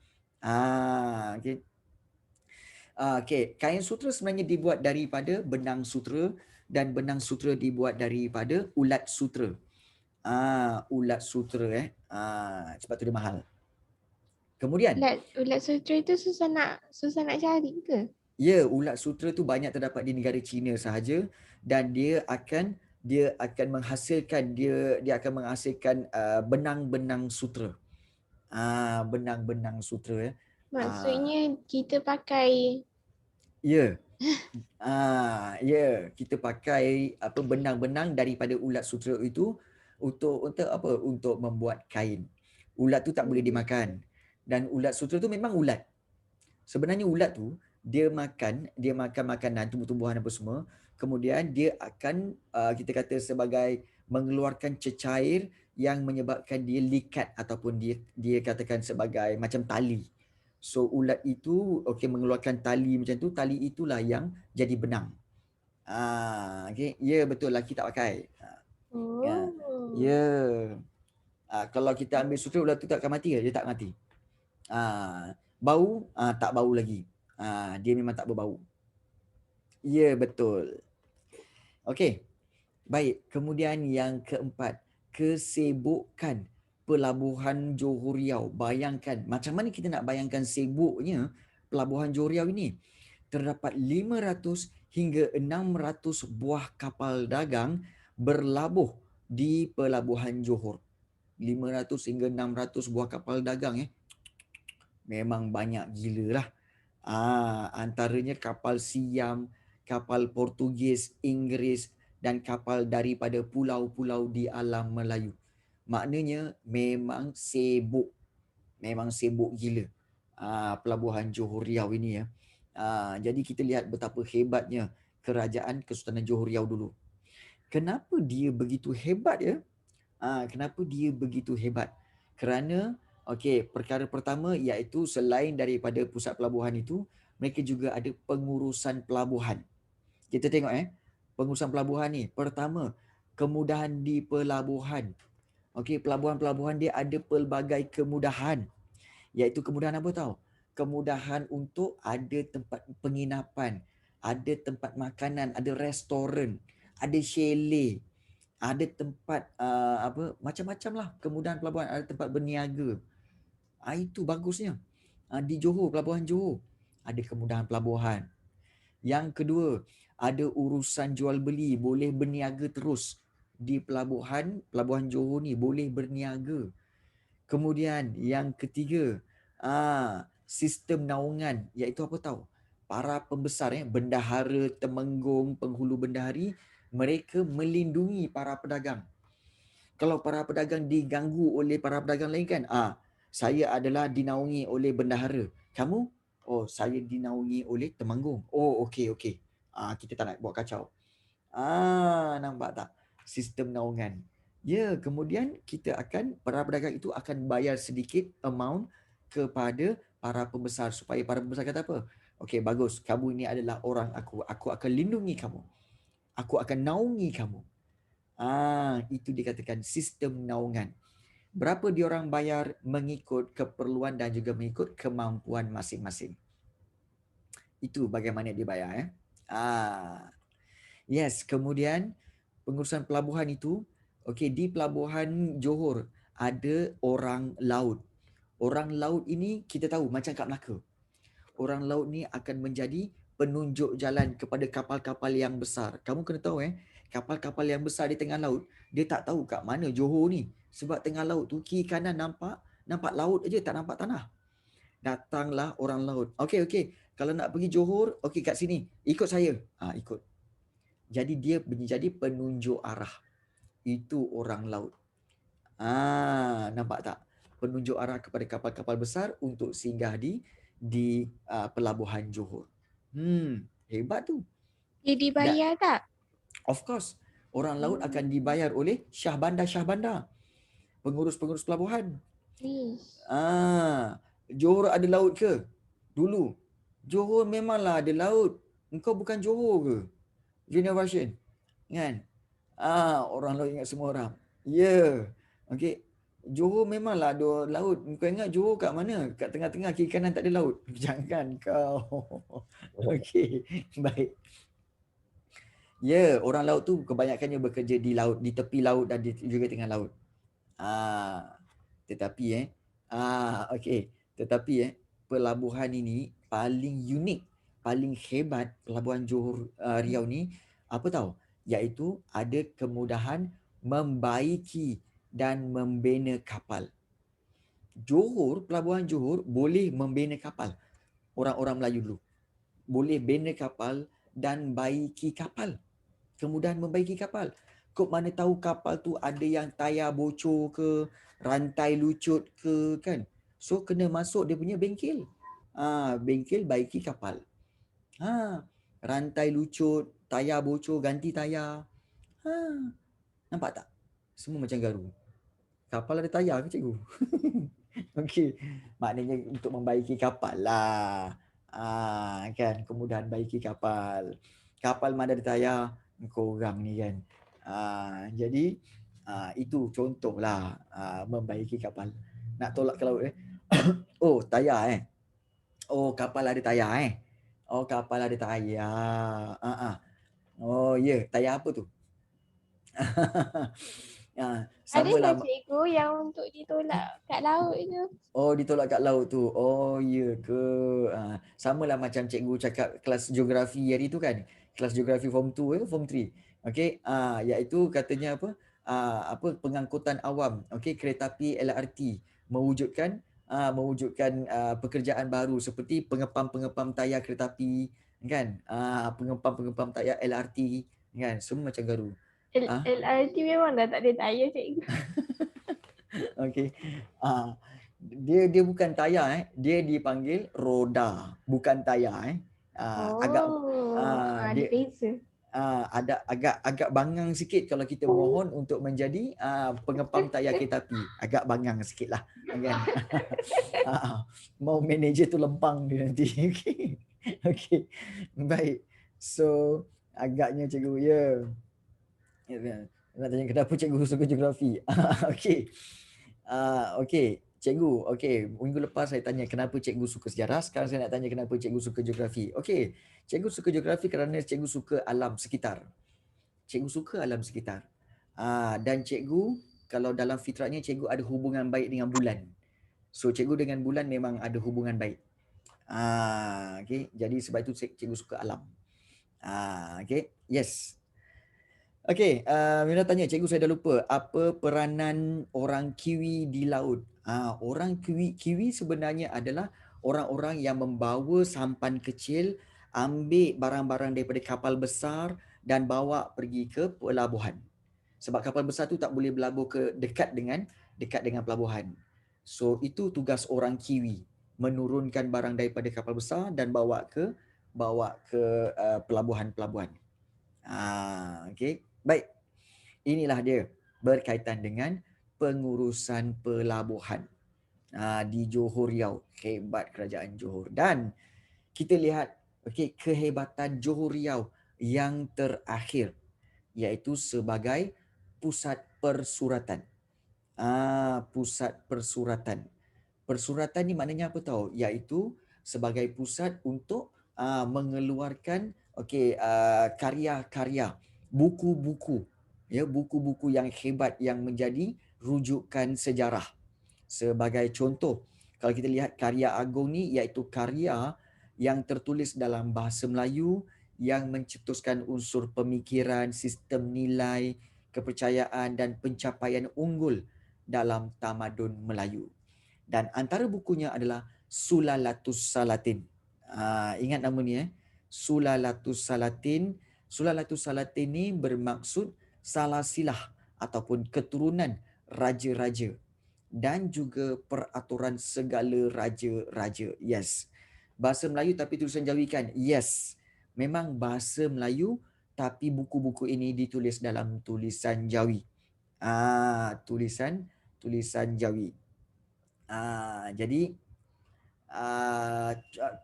Kain sutera sebenarnya dibuat daripada benang sutera dan benang sutera dibuat daripada ulat sutera. Ulat sutera sebab tu dia mahal. Kemudian Ulat sutera itu susah nak cari ke? Ya, ulat sutera tu banyak terdapat di negara China sahaja dan dia akan menghasilkan benang-benang sutera. Benang-benang sutera Maksudnya kita pakai Ya. Kita pakai benang-benang daripada ulat sutera itu untuk apa? Untuk membuat kain. Ulat tu tak boleh dimakan. Dan ulat sutera tu memang ulat. Sebenarnya ulat tu dia makan makanan, tumbuh-tumbuhan apa semua. Kemudian dia akan kita kata sebagai mengeluarkan cecair yang menyebabkan dia likat ataupun dia katakan sebagai macam tali. So ulat itu mengeluarkan tali macam tu, tali itulah yang jadi benang. Okey. Ya, betul, laki tak pakai. Ya. Oh. Ya. Kalau kita ambil sutra, ular tu tak akan mati ke? Dia tak mati. Bau, tak bau lagi. Dia memang tak berbau. Ya, betul. Okey. Baik, kemudian yang keempat, kesibukan Pelabuhan Johor Riau. Bayangkan, macam mana kita nak bayangkan sibuknya Pelabuhan Johor Riau ini? Terdapat 500 hingga 600 buah kapal dagang berlabuh di Pelabuhan Johor. 500 hingga 600 buah kapal dagang. Memang banyak gila lah. Antaranya kapal Siam, kapal Portugis, Inggeris dan kapal daripada pulau-pulau di alam Melayu. Maknanya memang sibuk. Memang sibuk gila. Pelabuhan Johor Riau ini ya. Jadi kita lihat betapa hebatnya kerajaan Kesultanan Johor Riau dulu. Kenapa dia begitu hebat ya? Kenapa dia begitu hebat? Kerana perkara pertama iaitu selain daripada pusat pelabuhan itu, mereka juga ada pengurusan pelabuhan. Kita tengok pengurusan pelabuhan ni. Pertama, kemudahan di pelabuhan. Pelabuhan-pelabuhan dia ada pelbagai kemudahan. Iaitu kemudahan apa tahu? Kemudahan untuk ada tempat penginapan, ada tempat makanan, ada restoran, ada chalet, ada tempat macam-macam lah kemudahan pelabuhan, ada tempat berniaga. Itu bagusnya. Di Johor, Pelabuhan Johor, ada kemudahan pelabuhan. Yang kedua, ada urusan jual beli, boleh berniaga terus di Pelabuhan Johor ni, boleh berniaga. Kemudian yang ketiga, sistem naungan, iaitu apa tahu? Para pembesar bendahara, temenggung, penghulu bendahari, mereka melindungi para pedagang. Kalau para pedagang diganggu oleh para pedagang lain kan, saya adalah dinaungi oleh bendahara. Kamu? Oh, saya dinaungi oleh temanggung. Oh, okey. Kita tak nak buat kacau. Nampak tak? Sistem naungan. Ya, kemudian para pedagang itu akan bayar sedikit amount kepada para pembesar supaya para pembesar kata apa? Okey, bagus. Kamu ini adalah orang aku. Aku akan lindungi kamu. Aku akan naungi kamu. Itu dikatakan sistem naungan. Berapa diorang bayar mengikut keperluan dan juga mengikut kemampuan masing-masing. Itu bagaimana dibayar. Yes, kemudian pengurusan pelabuhan itu, di Pelabuhan Johor ada orang laut. Orang laut ini kita tahu macam kat Melaka. Orang laut ni akan menjadi penunjuk jalan kepada kapal-kapal yang besar. Kamu kena tahu kapal-kapal yang besar di tengah laut, dia tak tahu kat mana Johor ni. Sebab tengah laut tu kiri kanan nampak laut aja, tak nampak tanah. Datanglah orang laut. Okey. Kalau nak pergi Johor, kat sini. Ikut saya. Ikut. Jadi dia menjadi penunjuk arah. Itu orang laut. Nampak tak? Penunjuk arah kepada kapal-kapal besar untuk singgah di Pelabuhan Johor. Hebat tu. Dia dibayar tak? Of course, orang laut akan dibayar oleh Syah Bandar. Pengurus-pengurus pelabuhan. Johor ada laut ke? Dulu. Johor memanglah ada laut. Engkau bukan Johor ke? Junior version. Kan? Orang laut ingat semua orang. Ya. Okey. Johor memanglah ada laut. Kau ingat Johor kat mana? Kat tengah-tengah, kiri kanan tak ada laut. Jangan kau. Okey. Baik. Ya, orang laut tu kebanyakannya bekerja di laut, di tepi laut dan juga tengah laut. Tetapi pelabuhan ini paling unik, paling hebat Pelabuhan Johor Riau ni apa tahu? Iaitu ada kemudahan membaiki dan membina kapal. Pelabuhan Johor boleh membina kapal. Orang-orang Melayu dulu boleh bina kapal dan baiki kapal. Kemudahan membaiki kapal. Kau mana tahu kapal tu ada yang tayar bocor ke, rantai lucut ke kan. So kena masuk dia punya bengkel. Bengkel baiki kapal. Rantai lucut, tayar bocor, ganti tayar. Nampak tak? Semua macam garu. Kapal ada tayar ke cikgu? Okey. Maknanya untuk membaiki kapal lah. Kan, kemudahan baiki kapal. kapal mana ada tayar, korang ni kan. Jadi itu contohlah membaiki kapal. Nak tolak ke laut Oh, tayar Oh, kapal ada tayar Oh, kapal ada tayar. Oh, ya, yeah. Tayar apa tu? Ada Samalah. tak cikgu yang untuk ditolak kat laut tu? Oh, ditolak kat laut tu. Oh, ya ke? Samalah macam cikgu cakap kelas geografi hari tu kan. Kelas geografi form 2 form 3. Okey, iaitu katanya apa pengangkutan awam. Okey, kereta api LRT mewujudkan pekerjaan baru seperti pengepam tayar kereta api kan. Pengepam tayar LRT kan. Semua macam garu. LRT memang dah tak ada tayar cikgu. Okey. Dia bukan tayar dia dipanggil roda, bukan tayar agak ada dia beza. ada agak bangang sikit kalau kita mohon untuk menjadi pengepam tayar kereta api. Agak bangang sikitlah kan. Mau manager tu lempang dia nanti. Okey. Baik. So agaknya cikgu ya. Nak tanya kenapa cikgu suka geografi. Okey. Okey, cikgu. Okey, minggu lepas saya tanya kenapa cikgu suka sejarah. Sekarang saya nak tanya kenapa cikgu suka geografi. Okey, cikgu suka geografi kerana cikgu suka alam sekitar. Cikgu suka alam sekitar. Dan cikgu, kalau dalam fitrahnya, cikgu ada hubungan baik dengan bulan. So, cikgu dengan bulan memang ada hubungan baik. Okey, jadi sebab itu cikgu suka alam. Okey, yes. Okey, Mira tanya, cikgu saya dah lupa. Apa peranan orang Kiwi di laut? Orang Kiwi sebenarnya adalah orang-orang yang membawa sampan kecil, ambil barang-barang daripada kapal besar dan bawa pergi ke pelabuhan. Sebab kapal besar tu tak boleh berlabuh dekat dengan pelabuhan. So itu tugas orang Kiwi, menurunkan barang daripada kapal besar dan bawa ke pelabuhan-pelabuhan. Okey. Baik, inilah dia berkaitan dengan pengurusan pelabuhan di Johor Riau. Hebat kerajaan Johor. Dan kita lihat kehebatan Johor Riau yang terakhir, iaitu sebagai pusat persuratan. Pusat persuratan. Persuratan ni maknanya apa tahu? Iaitu sebagai pusat untuk mengeluarkan karya-karya, buku-buku yang hebat yang menjadi rujukan sejarah. Sebagai contoh, kalau kita lihat karya agung ni iaitu karya yang tertulis dalam bahasa Melayu yang mencetuskan unsur pemikiran, sistem nilai, kepercayaan dan pencapaian unggul dalam tamadun Melayu. Dan antara bukunya adalah Sulalatus Salatin. Ingat nama ni Sulalatus Salatin. Sulalatus Salatin ni bermaksud salasilah ataupun keturunan raja-raja dan juga peraturan segala raja-raja. Yes. Bahasa Melayu tapi tulisan Jawi kan? Yes. Memang bahasa Melayu tapi buku-buku ini ditulis dalam tulisan Jawi. Tulisan Jawi. Jadi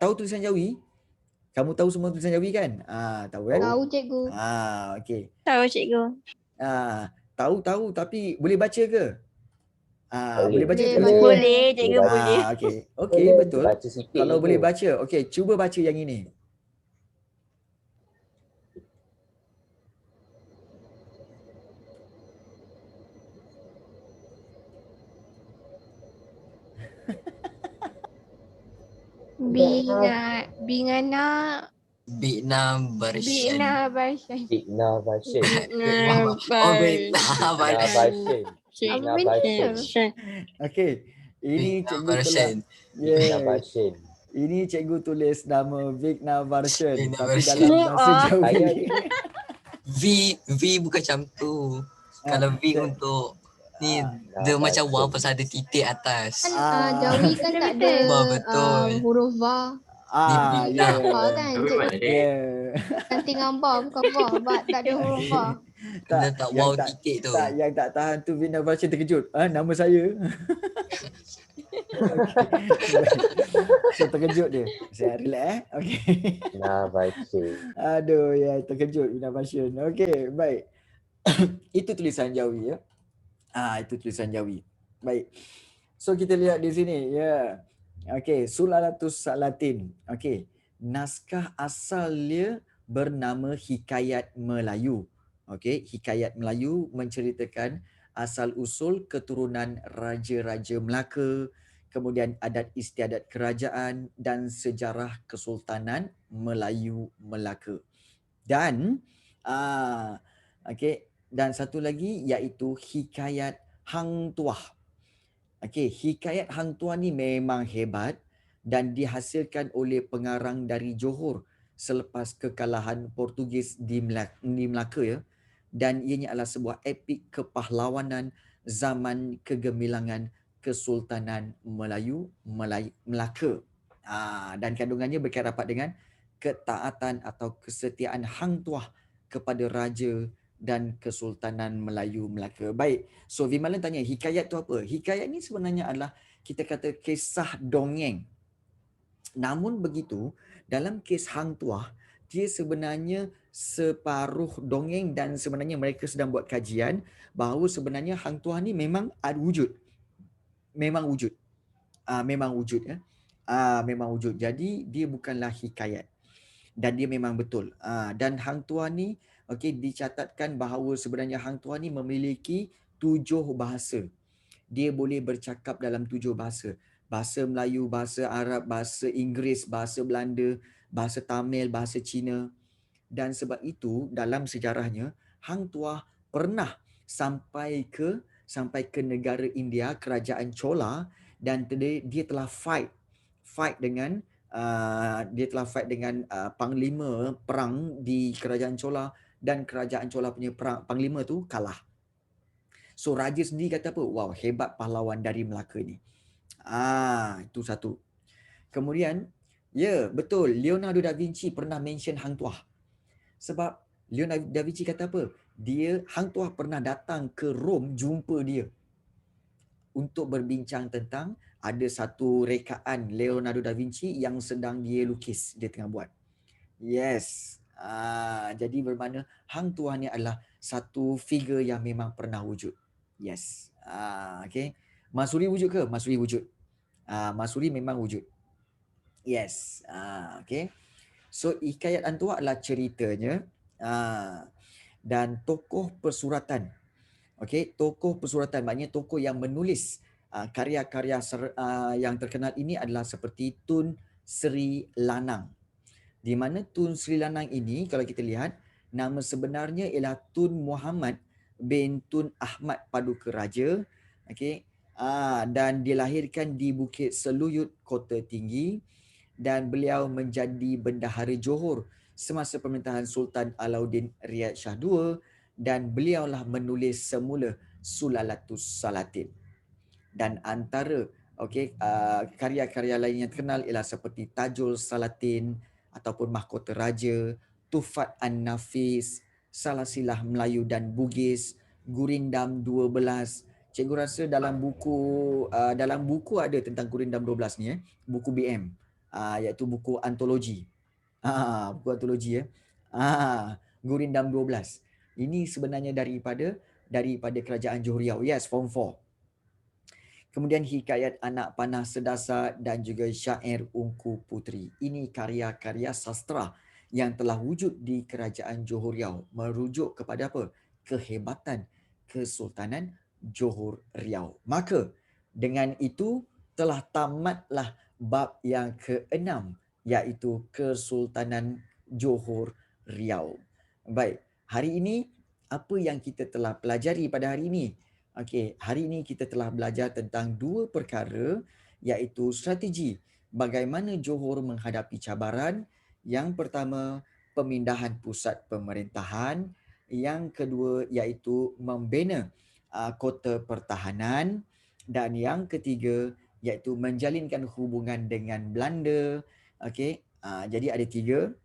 tahu tulisan Jawi? Kamu tahu semua tulisan Jawi kan? Tahu kan? Tahu cikgu. Okey. Tahu cikgu. Tahu tapi boleh baca ke? Boleh baca ke? Boleh cikgu boleh. Okey, betul. Baca sikit Kalau je. boleh baca, okey, cuba baca yang ini. Bingana Barshan. Bigna Bashin. Okey. Ini cikgu Barshan. Bigna Bashin. Ini cikgu tulis nama Vigna Varshan tapi Varshan. dalam bahasa Jawi. V bukan macam tu. Kalau V untuk ni dia macam wow pasal ada titik atas. Jawi kan tak ada Betul. huruf va. Ya. Va kan cikgu. Ya. Nanti ngambah bukan va. Tak ada huruf va. Kena tak yang wow tak titik tu. yang tak tahan tu Vina Bashin terkejut. Nama saya. Okay. Baik. So terkejut dia. Saya relax Okay. Vina Bashin. Aduh ya, terkejut Vina Bashin. Okay, baik. Itu tulisan Jawi ya. Itu tulisan Jawi. Baik. So kita lihat di sini ya. Okay, Sulalatus Salatin. Okay. Naskah asal dia bernama Hikayat Melayu. Okay, Hikayat Melayu menceritakan asal usul keturunan Raja-Raja Melaka, kemudian adat istiadat kerajaan dan sejarah Kesultanan Melayu Melaka. Dan dan satu lagi iaitu Hikayat Hang Tuah. Hikayat Hang Tuah ni memang hebat dan dihasilkan oleh pengarang dari Johor selepas kekalahan Portugis di Melaka ya. Dan ianya adalah sebuah epik kepahlawanan zaman kegemilangan Kesultanan Melayu Melaka. Dan kandungannya berkait rapat dengan ketaatan atau kesetiaan Hang Tuah kepada raja dan Kesultanan Melayu Melaka. Baik, so Vimalan tanya hikayat tu apa? Hikayat ni sebenarnya adalah kita kata kisah dongeng. Namun begitu, dalam kes Hang Tuah, dia sebenarnya separuh dongeng dan sebenarnya mereka sedang buat kajian bahawa sebenarnya Hang Tuah ni memang ada wujud. Memang wujud. Memang wujud ya. Memang wujud. Jadi dia bukanlah hikayat. Dan dia memang betul. Dan Hang Tuah ni dicatatkan bahawa sebenarnya Hang Tuah ni memiliki 7 bahasa. Dia boleh bercakap dalam 7 bahasa. Bahasa Melayu, bahasa Arab, bahasa Inggeris, bahasa Belanda, bahasa Tamil, bahasa Cina. Dan sebab itu dalam sejarahnya Hang Tuah pernah sampai ke negara India, kerajaan Chola, dan dia telah fight dengan panglima perang di kerajaan Chola, dan kerajaan Chola punya panglima tu kalah. So raja sendiri kata apa? Wow, hebat pahlawan dari Melaka ni. Itu satu. Kemudian, ya betul, Leonardo da Vinci pernah mention Hang Tuah. Sebab Leonardo da Vinci kata apa? Hang Tuah pernah datang ke Rom jumpa dia untuk berbincang tentang ada satu rekaan Leonardo da Vinci yang sedang dia lukis, dia tengah buat. Yes. Jadi bermakna Hang Tuah ni adalah satu figure yang memang pernah wujud. Yes. Okay. Masuri wujud ke? Masuri wujud. Masuri memang wujud. Yes. Okay. So hikayat Hang Tuah adalah ceritanya dan tokoh persuratan. Okay, tokoh persuratan maknanya tokoh yang menulis karya-karya yang terkenal ini adalah seperti Tun Sri Lanang. Di mana Tun Sri Lanang ini kalau kita lihat nama sebenarnya ialah Tun Muhammad bin Tun Ahmad Paduka Raja. Okay. Dan dilahirkan di Bukit Seluyut, Kota Tinggi, dan beliau menjadi bendahara Johor semasa pemerintahan Sultan Alauddin Riyad Shah II, dan beliaulah menulis semula Sulalatus Salatin. Dan antara karya-karya lain yang terkenal ialah seperti Tajul Salatin ataupun Mahkota Raja, Tufat An-Nafis, Salasilah Melayu dan Bugis, Gurindam 12. Cikgu rasa dalam buku ada tentang Gurindam 12 ni buku BM, iaitu buku antologi. Buku antologi Gurindam 12. Ini sebenarnya daripada kerajaan Johor Riau. Yes, form 4. Kemudian hikayat Anak Panah Sedasa dan juga Syair Ungku Puteri. Ini karya-karya sastra yang telah wujud di kerajaan Johor Riau, merujuk kepada apa? Kehebatan Kesultanan Johor Riau. Maka dengan itu telah tamatlah bab yang ke-6, iaitu Kesultanan Johor Riau. Baik, hari ini apa yang kita telah pelajari pada hari ini? Okey, hari ini kita telah belajar tentang 2 perkara, iaitu strategi bagaimana Johor menghadapi cabaran. Yang pertama, pemindahan pusat pemerintahan. Yang kedua, iaitu membina kota pertahanan. Dan yang ketiga, iaitu menjalinkan hubungan dengan Belanda. Okey, jadi ada 3.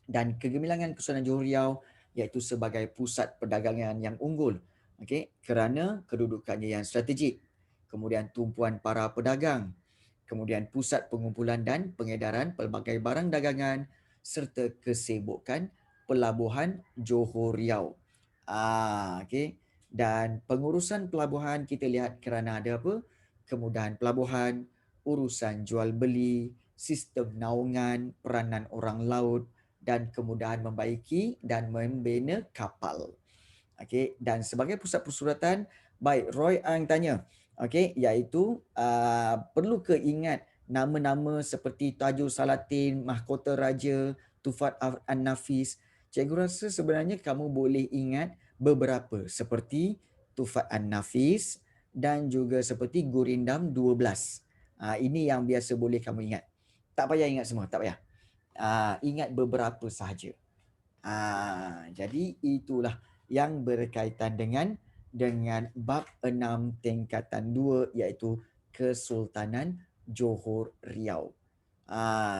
Dan kegemilangan Kesultanan Johor Riau iaitu sebagai pusat perdagangan yang unggul. Okey, kerana kedudukannya yang strategik. Kemudian tumpuan para pedagang, kemudian pusat pengumpulan dan pengedaran pelbagai barang dagangan serta kesibukan pelabuhan Johor Riau. Okey. Dan pengurusan pelabuhan kita lihat kerana ada apa? Kemudahan pelabuhan, urusan jual beli, sistem naungan, peranan orang laut dan kemudahan membaiki dan membina kapal. Okey, dan sebagai pusat persuratan, baik Roy Ang tanya, okey, iaitu perlu ke ingat nama-nama seperti Tajul Salatin, Mahkota Raja, Tufat An-Nafis. Cikgu rasa sebenarnya kamu boleh ingat beberapa seperti Tufat An-Nafis dan juga seperti Gurindam 12. Ini yang biasa boleh kamu ingat. Tak payah ingat semua, tak payah. Ingat beberapa sahaja. Jadi itulah yang berkaitan dengan bab 6 tingkatan 2 iaitu Kesultanan Johor Riau.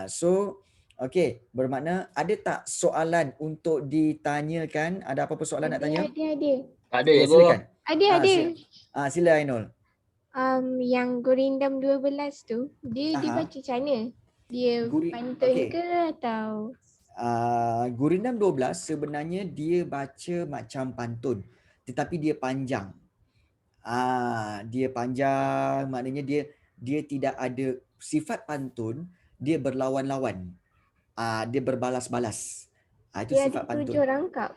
So okey, bermakna ada tak soalan untuk ditanyakan? Ada apa-apa soalan nak tanya? Ada. Ada Ya, je silakan. Ada. Sila Ainul. Yang Gurindam 12 tu, dia Aha. baca macam mana? Dia pantun okey. ke atau Gurindam 12 sebenarnya dia baca macam pantun tetapi dia panjang. Dia panjang, maknanya dia tidak ada sifat pantun, dia berlawan-lawan. Dia berbalas-balas. Itu dia sifat ada 7 pantun. rangkap?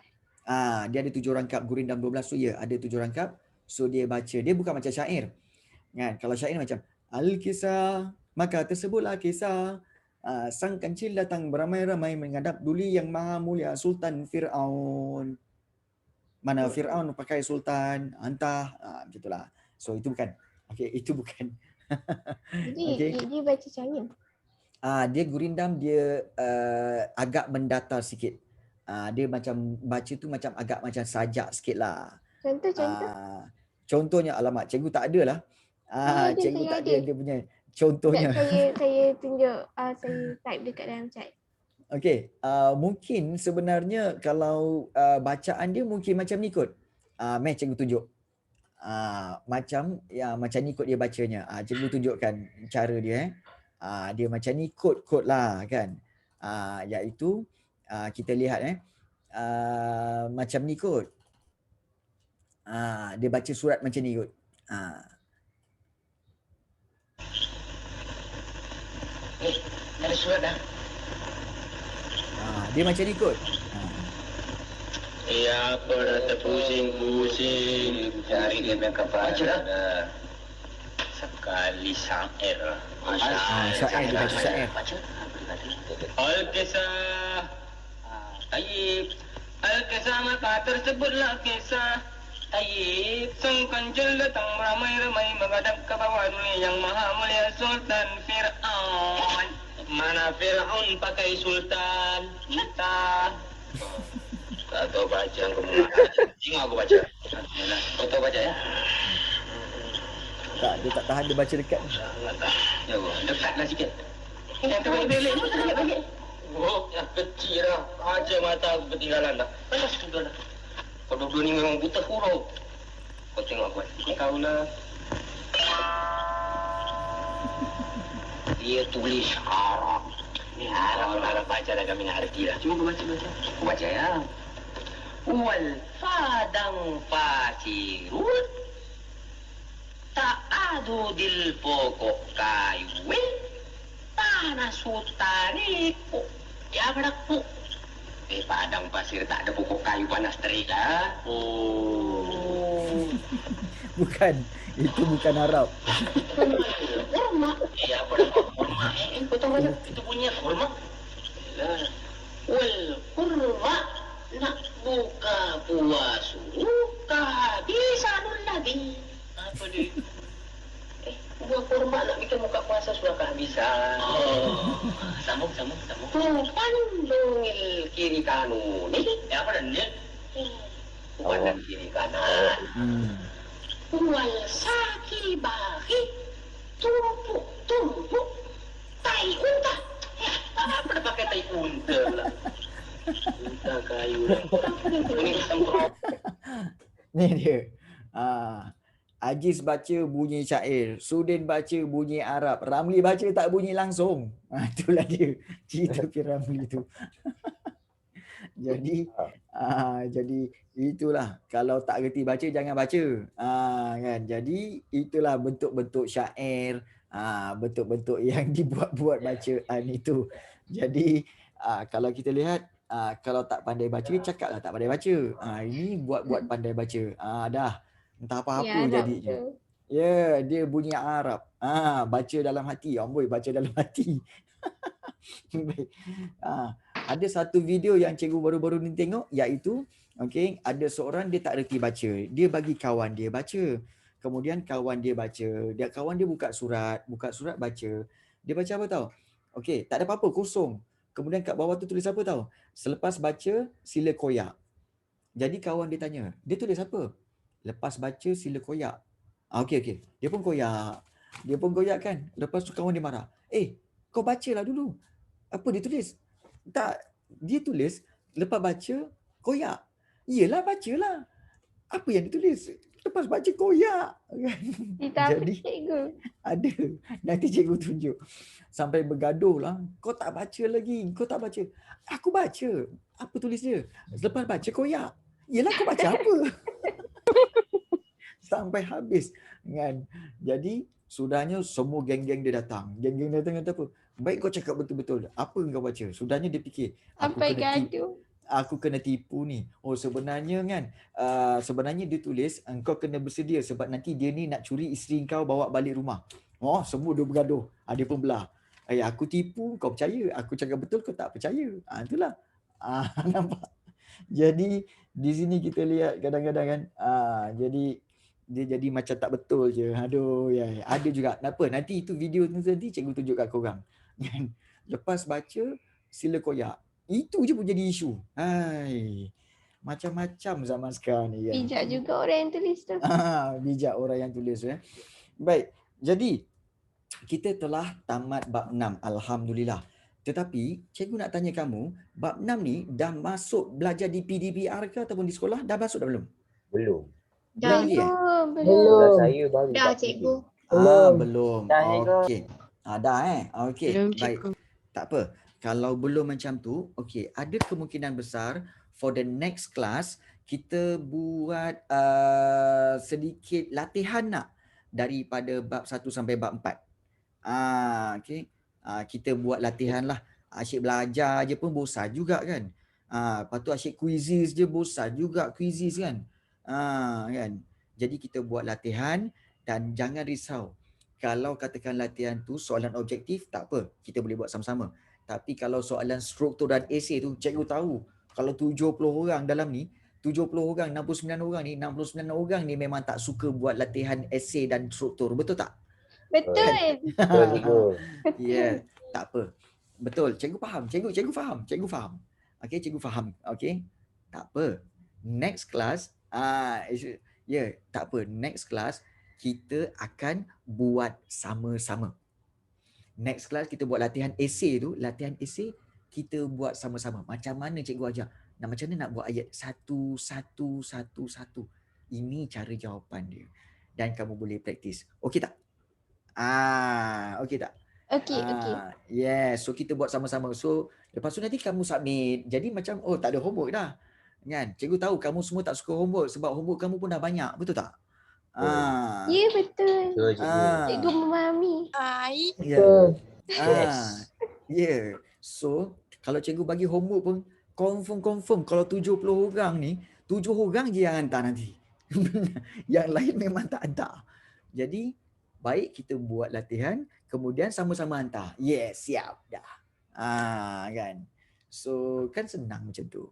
Dia ada 7 rangkap. Gurindam 12 tu ya, ada 7 rangkap. So dia baca, dia bukan macam syair. Kan? Kalau syair macam Al-Kisah, maka tersebutlah kisah. Sang kancil datang beramai-ramai menghadap duli yang maha mulia Sultan Fir'aun. Mana Fir'aun pakai Sultan, antah, begitulah. So itu bukan. Okey, itu bukan. Jadi Okey. dia baca macam mana? Dia Gurindam dia agak mendatar sikit. Dia macam baca tu macam agak macam sajak sikit lah. Contoh. Contohnya, alamak, cikgu tak ada lah. Saya ada, Cikgu saya tak ada. ada dia punya contohnya. Saya tunjuk, saya type dekat dalam chat. Okey, mungkin sebenarnya kalau bacaan dia mungkin macam ni kot. Meh cikgu tunjuk. Macam ni kot dia bacanya. Cikgu tunjukkan cara dia. Dia macam ni kot lah kan. Iaitu kita lihat macam ni kot. Dia baca surat macam ni kot. Ada surat dah. Dia macam ni kot. Ya, apa dah terpusing-pusing cari dia punya kepala. Sekali syair. Syair, dia baca syair. Al-Kisah. Tayyib. Al-Kisah maka tersebutlah kisah. Tayyib. Sang kancil datang ramai-ramai menghadap ke bawah dunia yang maha mulia Sultan Fir'aun. Mana Fir'aun pakai Sultan? Kita. Tak tahu baca kamu. Tengok aku baca. Kau tahu baca ya? Tak, dia tak tahan dia baca dekat. Jangan tak. Ya, dekatlah sikit. Yang tu balik pun tak balik. Oh, yang kecil lah. Aja mata aku ketinggalan dah. Panas juga dah. Kau dua-dua ni memang buta huruf. Kau tengok aku. Kau lah. Dia tulis Arab. Ni Arab baca dah kami ngerti lah. Cuba baca. Aku baca ya. Wal fadang fasirul ta'adudil pokok kayuin panasutariku ya berakku. Padang pasir tak ada pokok kayu panas terik lah. Bukan, itu bukan Arab. Kurma. Apa dah kurma? Kau tahu mana? Itu punya kurma. Wal kurma nak buka puasa kehabisan lagi. Apa dia? Buah kurma nak bikin buka puasa sudah kehabisan. Sambung. Pandungil kiri kanan ni. Apa dan dia? Pandang kiri kanan. Wal saki bahi tumpuk tai unta. Apa dah pakai tai unta lah? Minta kayu. Ini sempurna. Ni dia. Aziz baca bunyi syair, Sudin baca bunyi Arab, Ramli baca tak bunyi langsung. Itulah dia cerita Piramli tu. Jadi jadi itulah, kalau tak reti baca jangan baca. Kan. Jadi itulah bentuk-bentuk syair, bentuk-bentuk yang dibuat-buat bacaan itu. Jadi kalau kita lihat, kalau tak pandai baca, cakaplah tak pandai baca. Ini buat-buat pandai baca. Dah entah apa-apa jadinya. Ya, dia bunyi Arab. Baca dalam hati. Amboi, baca dalam hati. Baik. Ada satu video yang cikgu baru-baru ni tengok, iaitu ada seorang dia tak reti baca. Dia bagi kawan dia baca. Kemudian kawan dia baca. Kawan dia buka surat baca. Dia baca apa tahu? Tak ada apa-apa, kosong. Kemudian kat bawah tu tulis apa tahu? Selepas baca sila koyak. Jadi kawan dia tanya, dia tulis apa? Lepas baca sila koyak. Okey. Dia pun koyak kan. Lepas tu kawan dia marah. Kau bacalah dulu. Apa dia tulis? Tak, dia tulis lepas baca koyak. Iyalah, bacalah. Apa yang ditulis? Lepas baca koyak. Tapi Jadi cikgu. ada. Nanti cikgu tunjuk. Sampai bergaduh lah. Kau tak baca lagi. Kau tak baca. Aku baca. Apa tulis dia? Lepas baca koyak. Yelah, kau baca apa? Sampai habis. Kan? Jadi sudahnya semua geng-geng dia datang. Geng-geng dia datang kata apa? Baik, kau cakap betul-betul. Apa kau baca? Sudahnya dia fikir. Sampai gaduh. Aku kena tipu ni. Sebenarnya kan, sebenarnya dia tulis engkau kena bersedia sebab nanti dia ni nak curi isteri kau bawa balik rumah. Semua dia bergaduh. Dia pun belah. Aku tipu, kau percaya. Aku cakap betul, kau tak percaya. Itulah. Nampak? Jadi di sini kita lihat kadang-kadang kan, jadi dia jadi macam tak betul je. Aduh, ya. Ada juga. Kenapa? Nanti itu video tu nanti cikgu tunjuk kat korang. Lepas baca, sila koyak. Itu je pun jadi isu. Macam-macam zaman sekarang ni. Kan? Bijak juga orang yang tulis tu. Bijak orang yang tulis. Baik. Jadi, kita telah tamat bab 6. Alhamdulillah. Tetapi, cikgu nak tanya kamu, bab 6 ni dah masuk belajar di PDPR ke ataupun di sekolah? Dah masuk dah belum? Belum. Dah, lagi, belum. Saya baru Dah, dapat cikgu. Belum. Dah, cikgu. Okey. Dah okey. Belum, Baik. cikgu. Tak apa. Kalau belum macam tu, ada kemungkinan besar for the next class kita buat sedikit latihan nak daripada bab 1 sampai bab 4. Kita buat latihan lah. Asyik belajar je pun bosan juga kan. Lepas tu asyik quizzes je bosan juga quizzes kan. Kan. Jadi kita buat latihan dan jangan risau. Kalau katakan latihan tu soalan objektif, tak apa. Kita boleh buat sama-sama. Tapi kalau soalan struktur dan esei tu, cikgu tahu. Kalau 70 orang dalam ni, 70 orang, 69 orang ni, 69 orang ni memang tak suka buat latihan esei dan struktur. Betul tak? Betul. Betul, cikgu. Ya, tak apa. Betul. Cikgu faham. Cikgu faham. Cikgu faham. Okey, cikgu faham. Okey. Tak apa. Next class, tak apa. Next class kita akan buat sama-sama. Next class kita buat latihan esei tu, latihan esei kita buat sama-sama. Macam mana cikgu ajar? Macam mana nak buat ayat 1, 1, 1, 1. Ini cara jawapan dia. Dan kamu boleh praktis. Okey tak? Okey tak? Okey. Yes, so kita buat sama-sama. So lepas tu nanti kamu submit. Jadi macam tak ada homework dah. Kan? Cikgu tahu kamu semua tak suka homework sebab homework kamu pun dah banyak. Betul tak? Ya, betul. Betul, cikgu. Cikgu memahami. Ya. So kalau cikgu bagi homework pun confirm kalau 70 orang ni, 7 orang je yang hantar nanti. Yang lain memang tak hantar. Jadi baik kita buat latihan, kemudian sama-sama hantar. Yes, siap dah. Kan. So kan senang macam tu.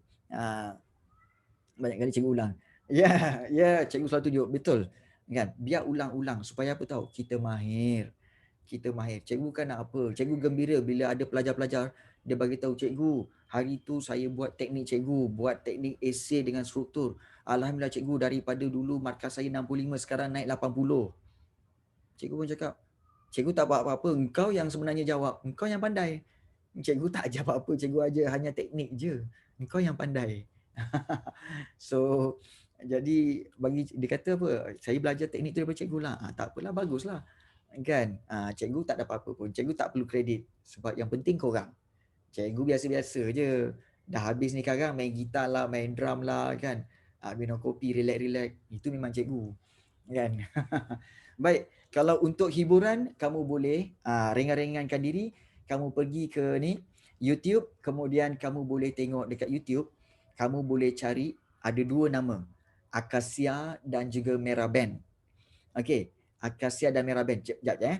Banyak kali cikgu ulang. Ya, cikgu selalu tunjuk. Betul. Kan? Biar ulang-ulang supaya apa tahu? Kita mahir. Cikgu kan nak apa? Cikgu gembira bila ada pelajar-pelajar dia bagi tahu, cikgu, hari tu saya buat teknik cikgu, buat teknik esei dengan struktur. Alhamdulillah cikgu, daripada dulu markah saya 65 sekarang naik 80. Cikgu pun cakap, cikgu tak buat apa-apa, engkau yang sebenarnya jawab, engkau yang pandai. Cikgu tak ajar apa-apa, cikgu ajar hanya teknik je. Kau yang pandai. So jadi bagi dia kata apa? Saya belajar teknik tu daripada cikgu lah. Tak apalah, baguslah. Kan? Cikgu tak ada apa-apa pun. Cikgu tak perlu kredit sebab yang penting korang. Cikgu biasa-biasa je. Dah habis ni sekarang main gitar lah, main drum lah kan. Minum kopi, relax-relax. Itu memang cikgu. Kan? Baik, kalau untuk hiburan kamu boleh ringan-ringankan diri, kamu pergi ke ni YouTube, kemudian kamu boleh tengok dekat YouTube, kamu boleh cari ada 2 nama, Akasia dan juga Merah Band. Okey, Akasia dan Merah Band. Sekejap je